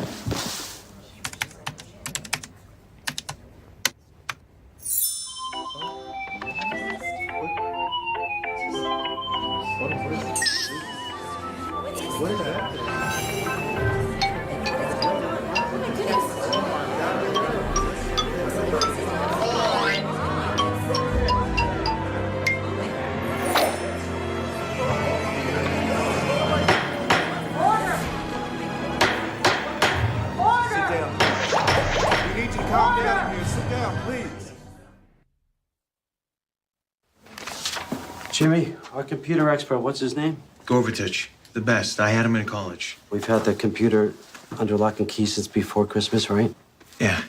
Jimmy, our computer expert, what's his name? Gorbatich, the best. I had him in college. We've had the computer under lock and key since before Christmas, right? Yeah.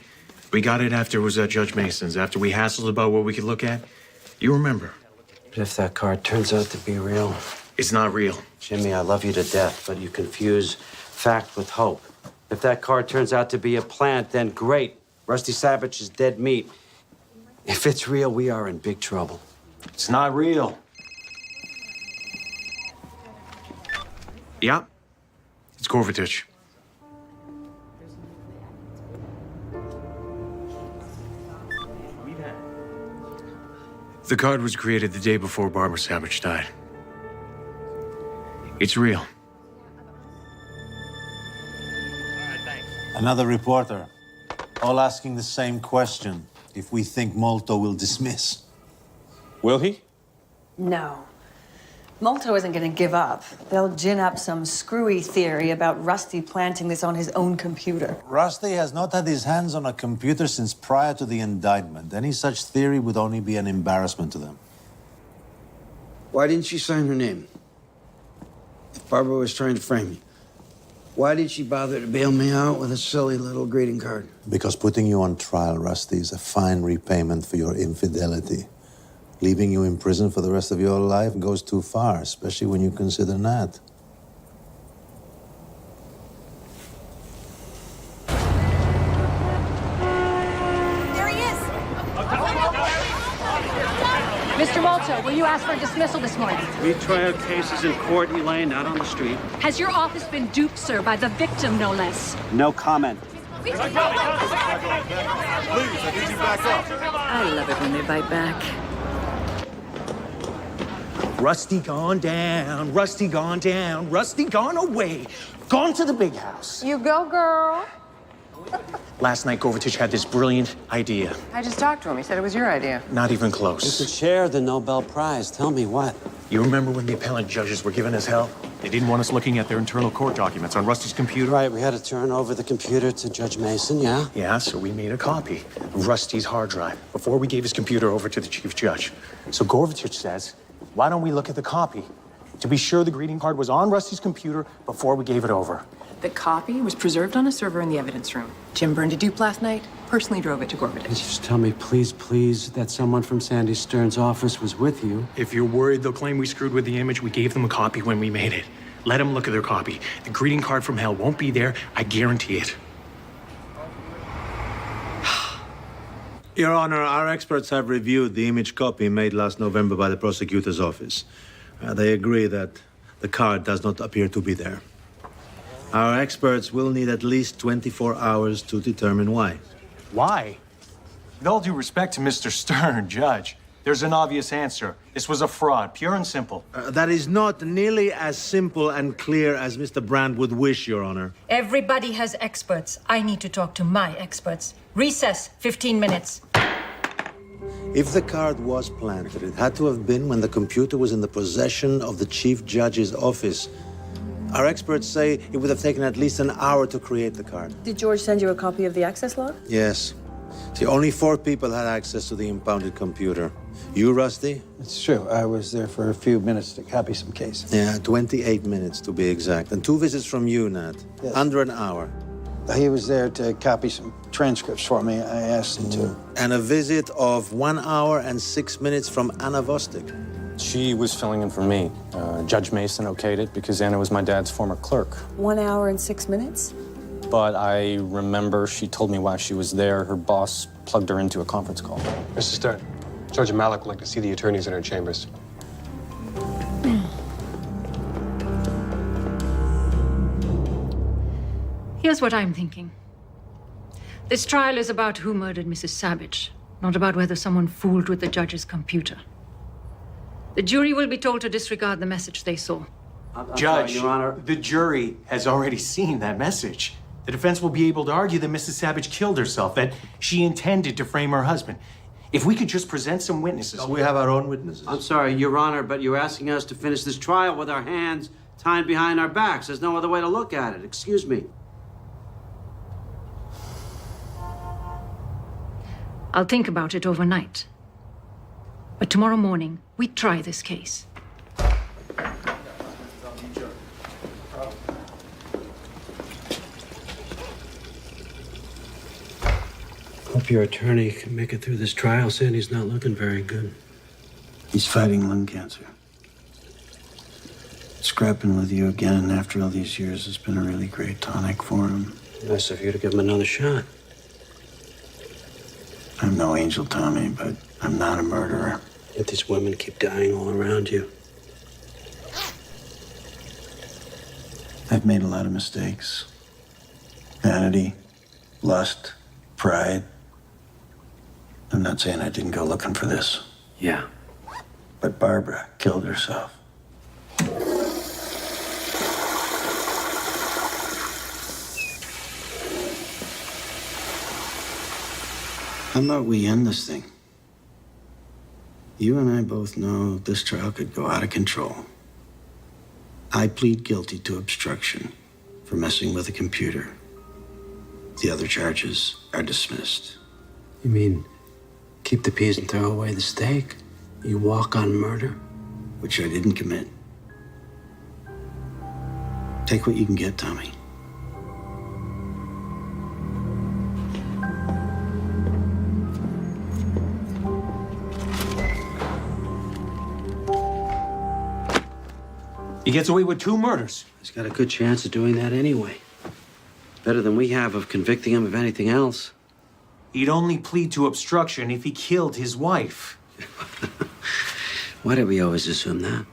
We got it after it was at Judge Mason's, after we hassled about what we could look at. You remember. But if that card turns out to be real... It's not real. Jimmy, I love you to death, but you confuse fact with hope. If that card turns out to be a plant, then great. Rusty Savage is dead meat. If it's real, we are in big trouble. It's not real. Yeah. It's Gorbatich. The card was created the day before Barbara Savage died. It's real. Another reporter, all asking the same question. If we think Molto will dismiss. Will he? No. Molto isn't going to give up. They'll gin up some screwy theory about Rusty planting this on his own computer. Rusty has not had his hands on a computer since prior to the indictment. Any such theory would only be an embarrassment to them. Why didn't she sign her name? If Barbara was trying to frame me, why did she bother to bail me out with a silly little greeting card? Because putting you on trial, Rusty, is a fine repayment for your infidelity. Leaving you in prison for the rest of your life goes too far, especially when you consider Nat. There he is! Mr. Malto, will you ask for a dismissal this morning? Retrial cases in court, Elaine, not on the street. Has your office been duped, sir, by the victim, no less? No comment. Please, I need you back up. I love it when they bite back. Rusty gone down, Rusty gone down, Rusty gone away, gone to the big house. You go, girl. Last night, Govardich had this brilliant idea. I just talked to him. He said it was your idea. Not even close. You could share the Nobel Prize. Tell me what. You remember when the appellant judges were giving us hell? They didn't want us looking at their internal court documents on Rusty's computer. Right, we had to turn over the computer to Judge Mason, yeah? Yeah, so we made a copy of Rusty's hard drive before we gave his computer over to the chief judge. So Govardich says, why don't we look at the copy to be sure the greeting card was on Rusty's computer before we gave it over? The copy was preserved on a server in the evidence room. Jim burned a dupe last night, personally drove it to Gorbachev. Just tell me, please, please, that someone from Sandy Stern's office was with you. If you're worried they'll claim we screwed with the image, we gave them a copy when we made it. Let them look at their copy. The greeting card from hell won't be there, I guarantee it. Your Honor, our experts have reviewed the image copy made last November by the prosecutor's office. They agree that the card does not appear to be there. Our experts will need at least 24 hours to determine why. Why? With all due respect to Mr. Stern, Judge, there's an obvious answer. This was a fraud, pure and simple. That is not nearly as simple and clear as Mr. Brand would wish, Your Honor. Everybody has experts. I need to talk to my experts. Recess, 15 minutes. If the card was planted, it had to have been when the computer was in the possession of the Chief Judge's office. Our experts say it would have taken at least an hour to create the card. Did George send you a copy of the access log? Yes. See, only 4 people had access to the impounded computer. You, Rusty? It's true. I was there for a few minutes to copy some cases. Yeah, 28 minutes to be exact. And 2 visits from you, Nat. Yes. Under an hour. He was there to copy some transcripts for me. I asked him to. And a visit of 1 hour and 6 minutes from Anna Vostok. She was filling in for me. Judge Mason okayed it because Anna was my dad's former clerk. 1 hour and 6 minutes? But I remember she told me while she was there, her boss plugged her into a conference call. Mr. Stern, Judge Malik would like to see the attorneys in her chambers. Here's what I'm thinking. This trial is about who murdered Mrs. Savage, not about whether someone fooled with the judge's computer. The jury will be told to disregard the message they saw. Judge, sorry, Your Honor. the jury has already seen that message. The defense will be able to argue that Mrs. Savage killed herself, that she intended to frame her husband. If we could just present some witnesses. We have our own witnesses. I'm sorry, Your Honor, but you're asking us to finish this trial with our hands tied behind our backs. There's no other way to look at it. Excuse me. I'll think about it overnight. But tomorrow morning, we try this case. Hope your attorney can make it through this trial. Sandy's not looking very good. He's fighting lung cancer. Scrapping with you again after all these years has been a really great tonic for him. Nice of you to give him another shot. I'm no angel, Tommy, but I'm not a murderer. Yet these women keep dying all around you. I've made a lot of mistakes. Vanity, lust, pride. I'm not saying I didn't go looking for this. Yeah, But Barbara killed herself. How about we end this thing? You and I both know this trial could go out of control. I plead guilty to obstruction for messing with a computer. The other charges are dismissed. You mean keep the peas and throw away the steak? You walk on murder? Which I didn't commit. Take what you can get, Tommy. He gets away with 2 murders. He's got a good chance of doing that anyway. Better than we have of convicting him of anything else. He'd only plead to obstruction if he killed his wife. Why do we always assume that?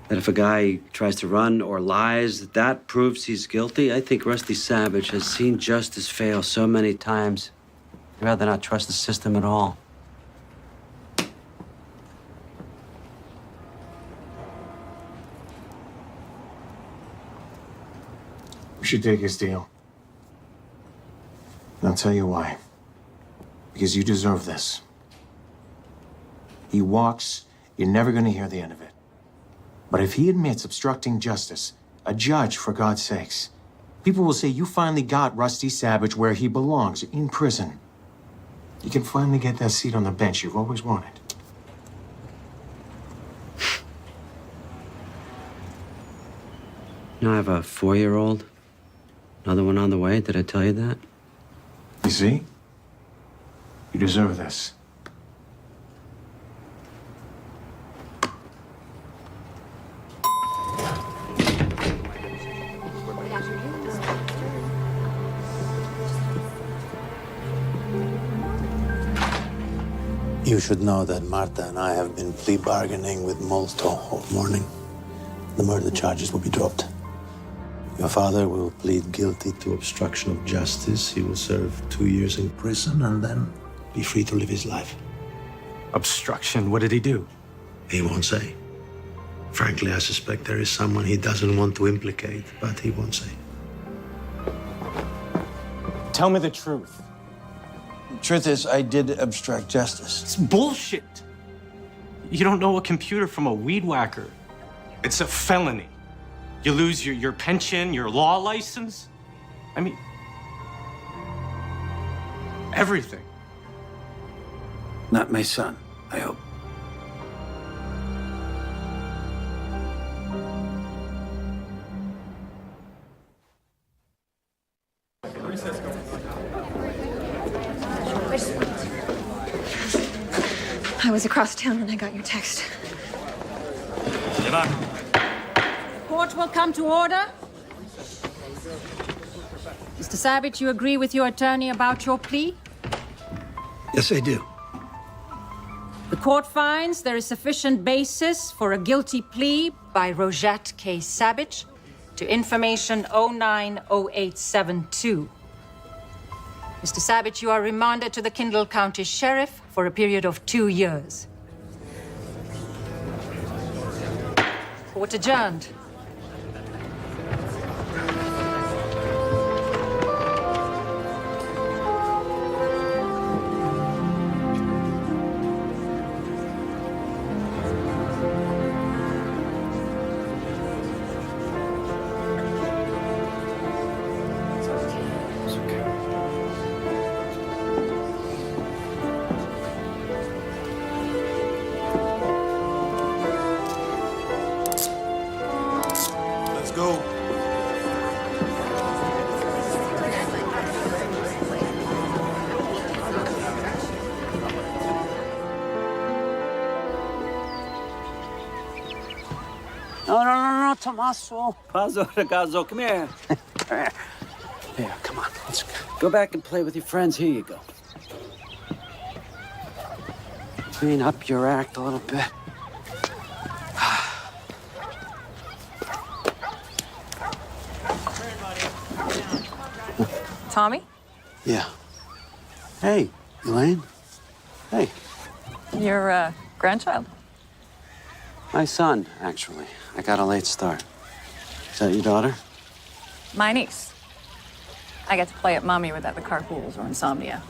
That if a guy tries to run or lies, that proves he's guilty? I think Rusty Savage has seen justice fail so many times. I'd rather not trust the system at all. We should take his deal. And I'll tell you why. Because you deserve this. He walks, you're never going to hear the end of it. But if he admits obstructing justice, a judge, for God's sakes, people will say you finally got Rusty Savage where he belongs, in prison. You can finally get that seat on the bench you've always wanted. You know, I have a 4-year-old. Another one on the way. Did I tell you that? You see? You deserve this. You should know that Marta and I have been plea bargaining with Molto all morning. The murder charges will be dropped. Your father will plead guilty to obstruction of justice. He will serve 2 years in prison and then be free to live his life. Obstruction? What did he do? He won't say. Frankly, I suspect there is someone he doesn't want to implicate, but he won't say. Tell me the truth. The truth is, I did obstruct justice. It's bullshit. You don't know a computer from a weed whacker. It's a felony. You lose your pension, your law license. I mean, everything. Not my son, I hope. I was across town when I got your text. Court will come to order. Mr. Savage, you agree with your attorney about your plea? Yes, I do. The court finds there is sufficient basis for a guilty plea by Rosette K. Savage to information 090872. Mr. Savage, you are remanded to the Kendall County Sheriff for a period of 2 years. Court adjourned. No, Tommaso. Pazzo, ragazzo, come here. Here, come on. Let's go back and play with your friends. Here you go. Clean up your act a little bit. Tommy? Yeah. Hey, Elaine. Hey. Your grandchild? My son, actually. I got a late start. Is that your daughter? My niece. I get to play at mommy without the carpools or insomnia.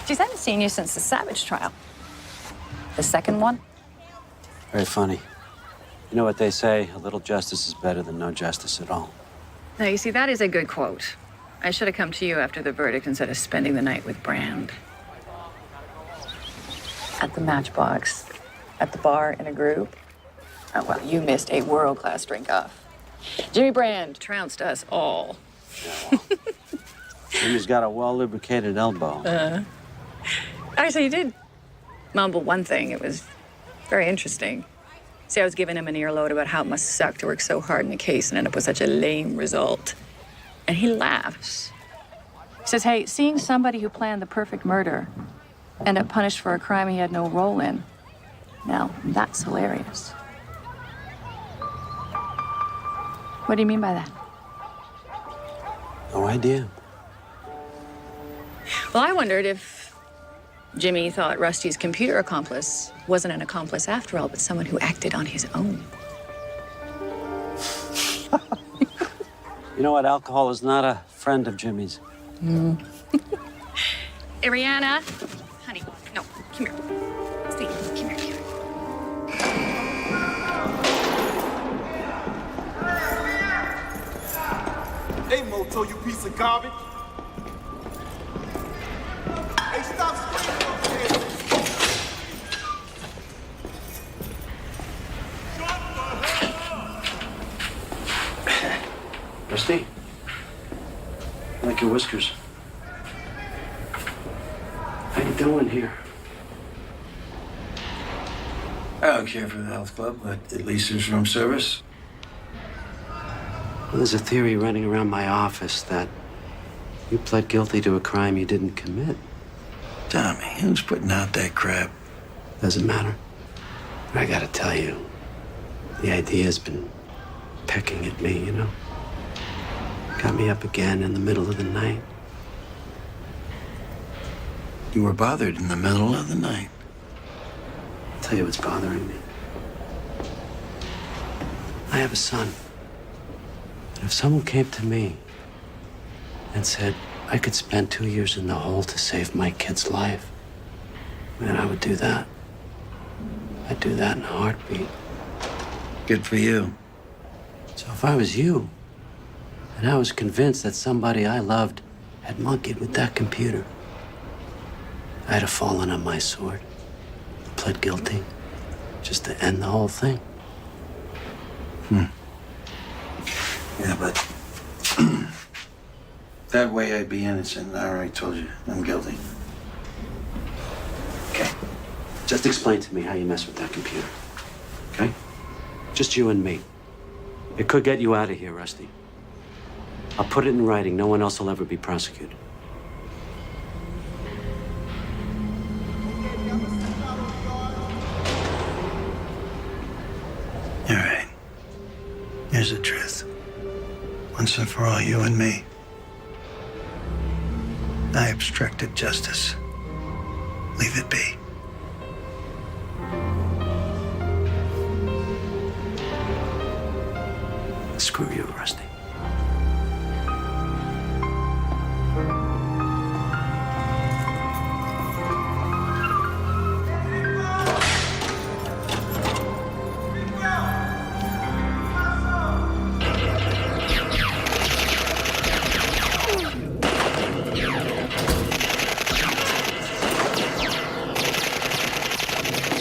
Geez, I haven't seen you since the Savage trial. The second one? Very funny. You know what they say, a little justice is better than no justice at all. Now, you see, that is a good quote. I should have come to you after the verdict instead of spending the night with Brand. At the Matchbox, at the bar in a group. Oh, well, you missed a world-class drink-off. Jimmy Brand trounced us all. Jimmy's got a well-lubricated elbow. Actually, you did mumble one thing. It was very interesting. See, I was giving him an earload about how it must suck to work so hard in a case and end up with such a lame result. And he laughs. He says, hey, seeing somebody who planned the perfect murder end up punished for a crime he had no role in, now, that's hilarious. What do you mean by that? No idea. Well, I wondered if Jimmy thought Rusty's computer accomplice wasn't an accomplice after all, but someone who acted on his own. You know what? Alcohol is not a friend of Jimmy's. Ariana, honey, no, come here. Steve, come here. Hey, Moto, you piece of garbage. Hey, stop screaming up here. Rusty? I like your whiskers. How you doing here? I don't care for the health club, but at least there's room service. Well, there's a theory running around my office that you pled guilty to a crime you didn't commit. Tommy, who's putting out that crap? Doesn't matter. But I gotta tell you, the idea's been pecking at me, you know? Got me up again in the middle of the night. You were bothered in the middle of the night. I'll tell you what's bothering me. I have a son. And if someone came to me and said I could spend 2 years in the hole to save my kid's life, man, I would do that. I'd do that in a heartbeat. Good for you. So if I was you, and I was convinced that somebody I loved had monkeyed with that computer, I'd have fallen on my sword, pled guilty, just to end the whole thing. Yeah, but that way I'd be innocent. I already told you I'm guilty. Okay. Just explain to me how you mess with that computer. Okay? Just you and me. It could get you out of here, Rusty. I'll put it in writing. No one else will ever be prosecuted. All right. Here's the truth. Once and for all, you and me. I obstructed justice. Leave it be. Screw you, Rusty.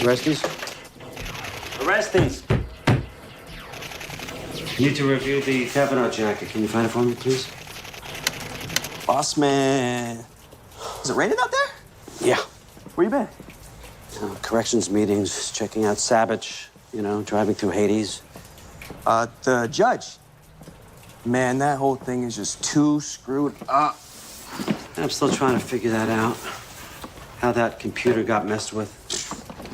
Arresties? Arresties! I need to review the Kavanaugh jacket. Can you find it for me, please? Boss man. Is it raining out there? Yeah. Where you been? Corrections meetings, checking out Savage, you know, driving through Hades. The judge. Man, that whole thing is just too screwed up. I'm still trying to figure that out. How that computer got messed with.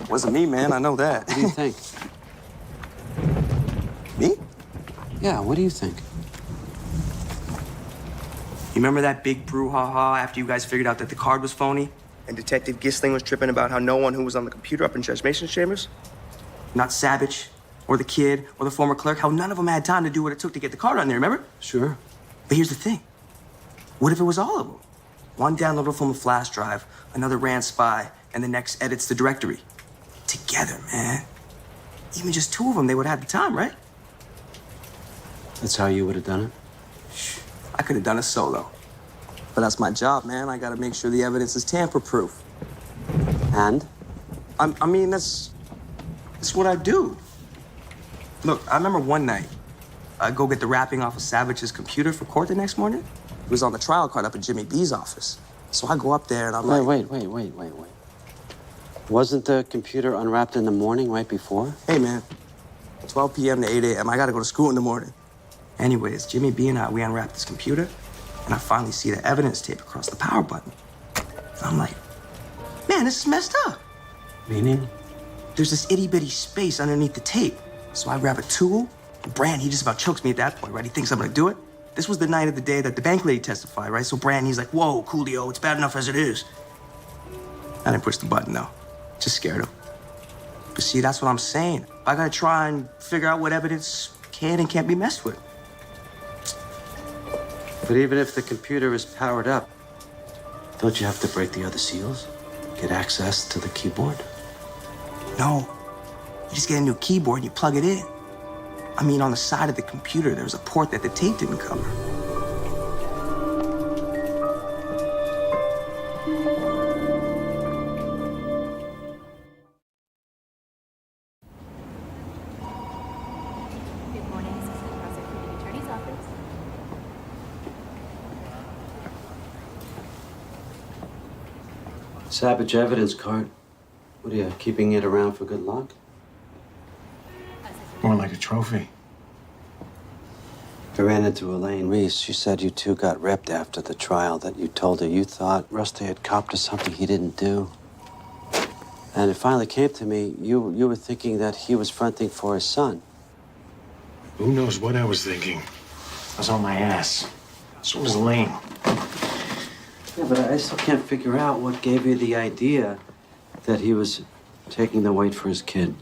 Wasn't me, man. I know that. What do you think? Me? Yeah, what do you think? You remember that big brouhaha after you guys figured out that the card was phony? And Detective Gisling was tripping about how no one who was on the computer up in Judge Mason's chambers? Not Savage, or the kid, or the former clerk. How none of them had time to do what it took to get the card on there, remember? Sure. But here's the thing. What if it was all of them? One downloaded from a flash drive, another ran spy, and the next edits the directory. Together, man. Even just two of them, they would have the time, right? That's how you would have done it? I could have done it solo. But that's my job, man. I gotta make sure the evidence is tamper-proof. And? I mean, that's what I do. Look, I remember one night, I'd go get the wrapping off of Savage's computer for court the next morning. It was on the trial card up at Jimmy B's office. So I go up there and I'm like... Wait. Wasn't the computer unwrapped in the morning right before? Hey, man, 12 p.m. to 8 a.m., I gotta go to school in the morning. Anyways, Jimmy B and I, we unwrapped this computer, and I finally see the evidence tape across the power button. And I'm like, man, this is messed up. Meaning? There's this itty-bitty space underneath the tape. So I grab a tool. Brand, he just about chokes me at that point, right? He thinks I'm gonna do it. This was the night of the day that the bank lady testified, right? So Brand, he's like, whoa, Coolio, it's bad enough as it is. I didn't push the button, though. Just scared him. But see, that's what I'm saying. I gotta try and figure out what evidence can and can't be messed with. But even if the computer is powered up, don't you have to break the other seals? Get access to the keyboard? No. You just get a new keyboard and you plug it in. I mean, on the side of the computer, there's a port that the tape didn't cover. Good morning, Assistant Prosecuting Attorney's Office. Savage evidence card. What are you, keeping it around for good luck? More like a trophy. I ran into Elaine Reese. She said you two got ripped after the trial, that you told her you thought Rusty had copped to something he didn't do. And it finally came to me, you were thinking that he was fronting for his son. Who knows what I was thinking? I was on my ass. So was Lane. Yeah, but I still can't figure out what gave you the idea that he was taking the weight for his kid.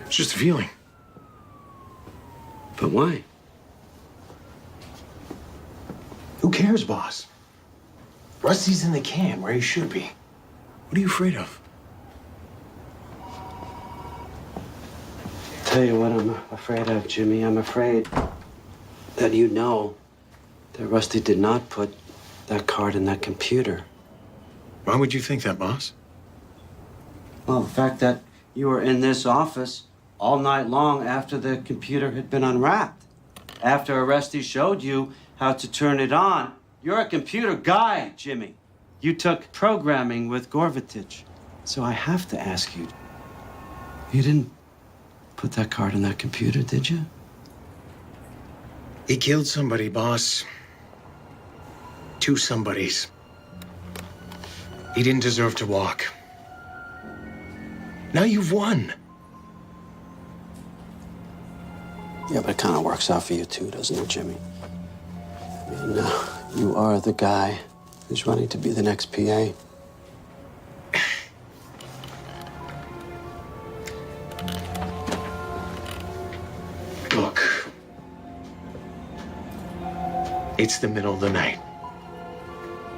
It's just a feeling. But why? Who cares, boss? Rusty's in the can where he should be. What are you afraid of? Tell you what I'm afraid of, Jimmy. I'm afraid that you know that Rusty did not put that card in that computer. Why would you think that, boss? Well, the fact that you were in this office all night long after the computer had been unwrapped. After Rusty showed you how to turn it on. You're a computer guy, Jimmy. You took programming with Gorvatich. So I have to ask you, you didn't put that card in that computer, did you? He killed somebody, boss. Two somebodies. He didn't deserve to walk. Now you've won. Yeah, but it kind of works out for you too, doesn't it, Jimmy? I mean, you are the guy who's running to be the next PA. Look. It's the middle of the night.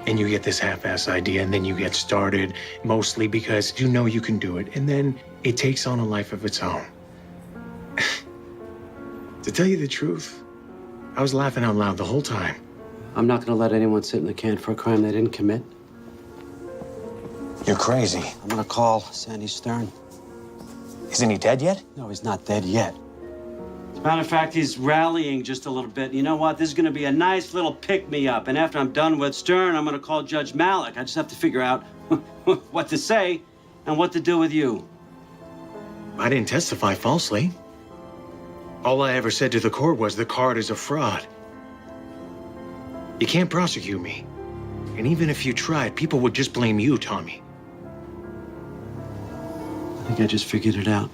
And you get this half-ass idea, and then you get started, mostly because you know you can do it, and then it takes on a life of its own. To tell you the truth, I was laughing out loud the whole time. I'm not gonna let anyone sit in the can for a crime they didn't commit. You're crazy. I'm gonna call Sandy Stern. Isn't he dead yet? No, he's not dead yet. As a matter of fact, he's rallying just a little bit. You know what? This is gonna be a nice little pick-me-up. And after I'm done with Stern, I'm gonna call Judge Malik. I just have to figure out what to say and what to do with you. I didn't testify falsely. All I ever said to the court was the card is a fraud. You can't prosecute me. And even if you tried, people would just blame you, Tommy. I think I just figured it out.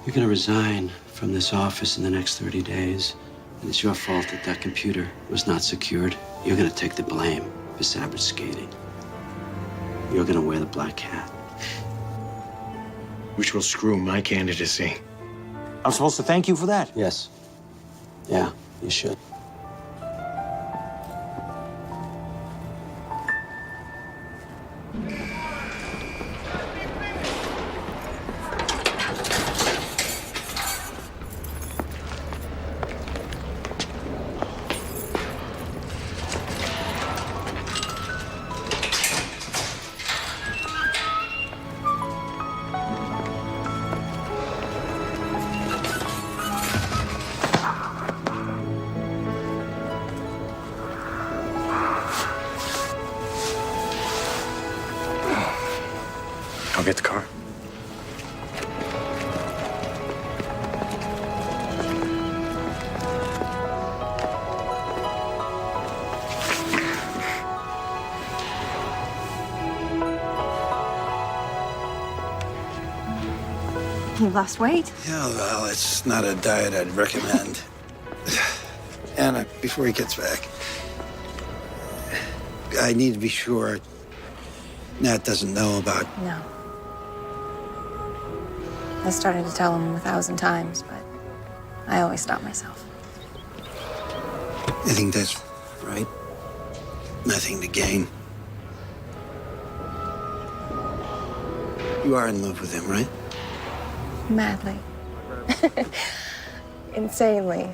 You're gonna resign from this office in the next 30 days. And it's your fault that that computer was not secured. You're gonna take the blame for Savage skating. You're gonna wear the black hat. which will screw my candidacy. I'm supposed to thank you for that? Yes. Yeah, you should. I'll get the car. You lost weight? Yeah, well, it's not a diet I'd recommend. Anna, before he gets back, I need to be sure Nat doesn't know about... No. I started to tell him 1,000 times, but I always stop myself. I think that's right. Nothing to gain. You are in love with him, right? Madly. Insanely.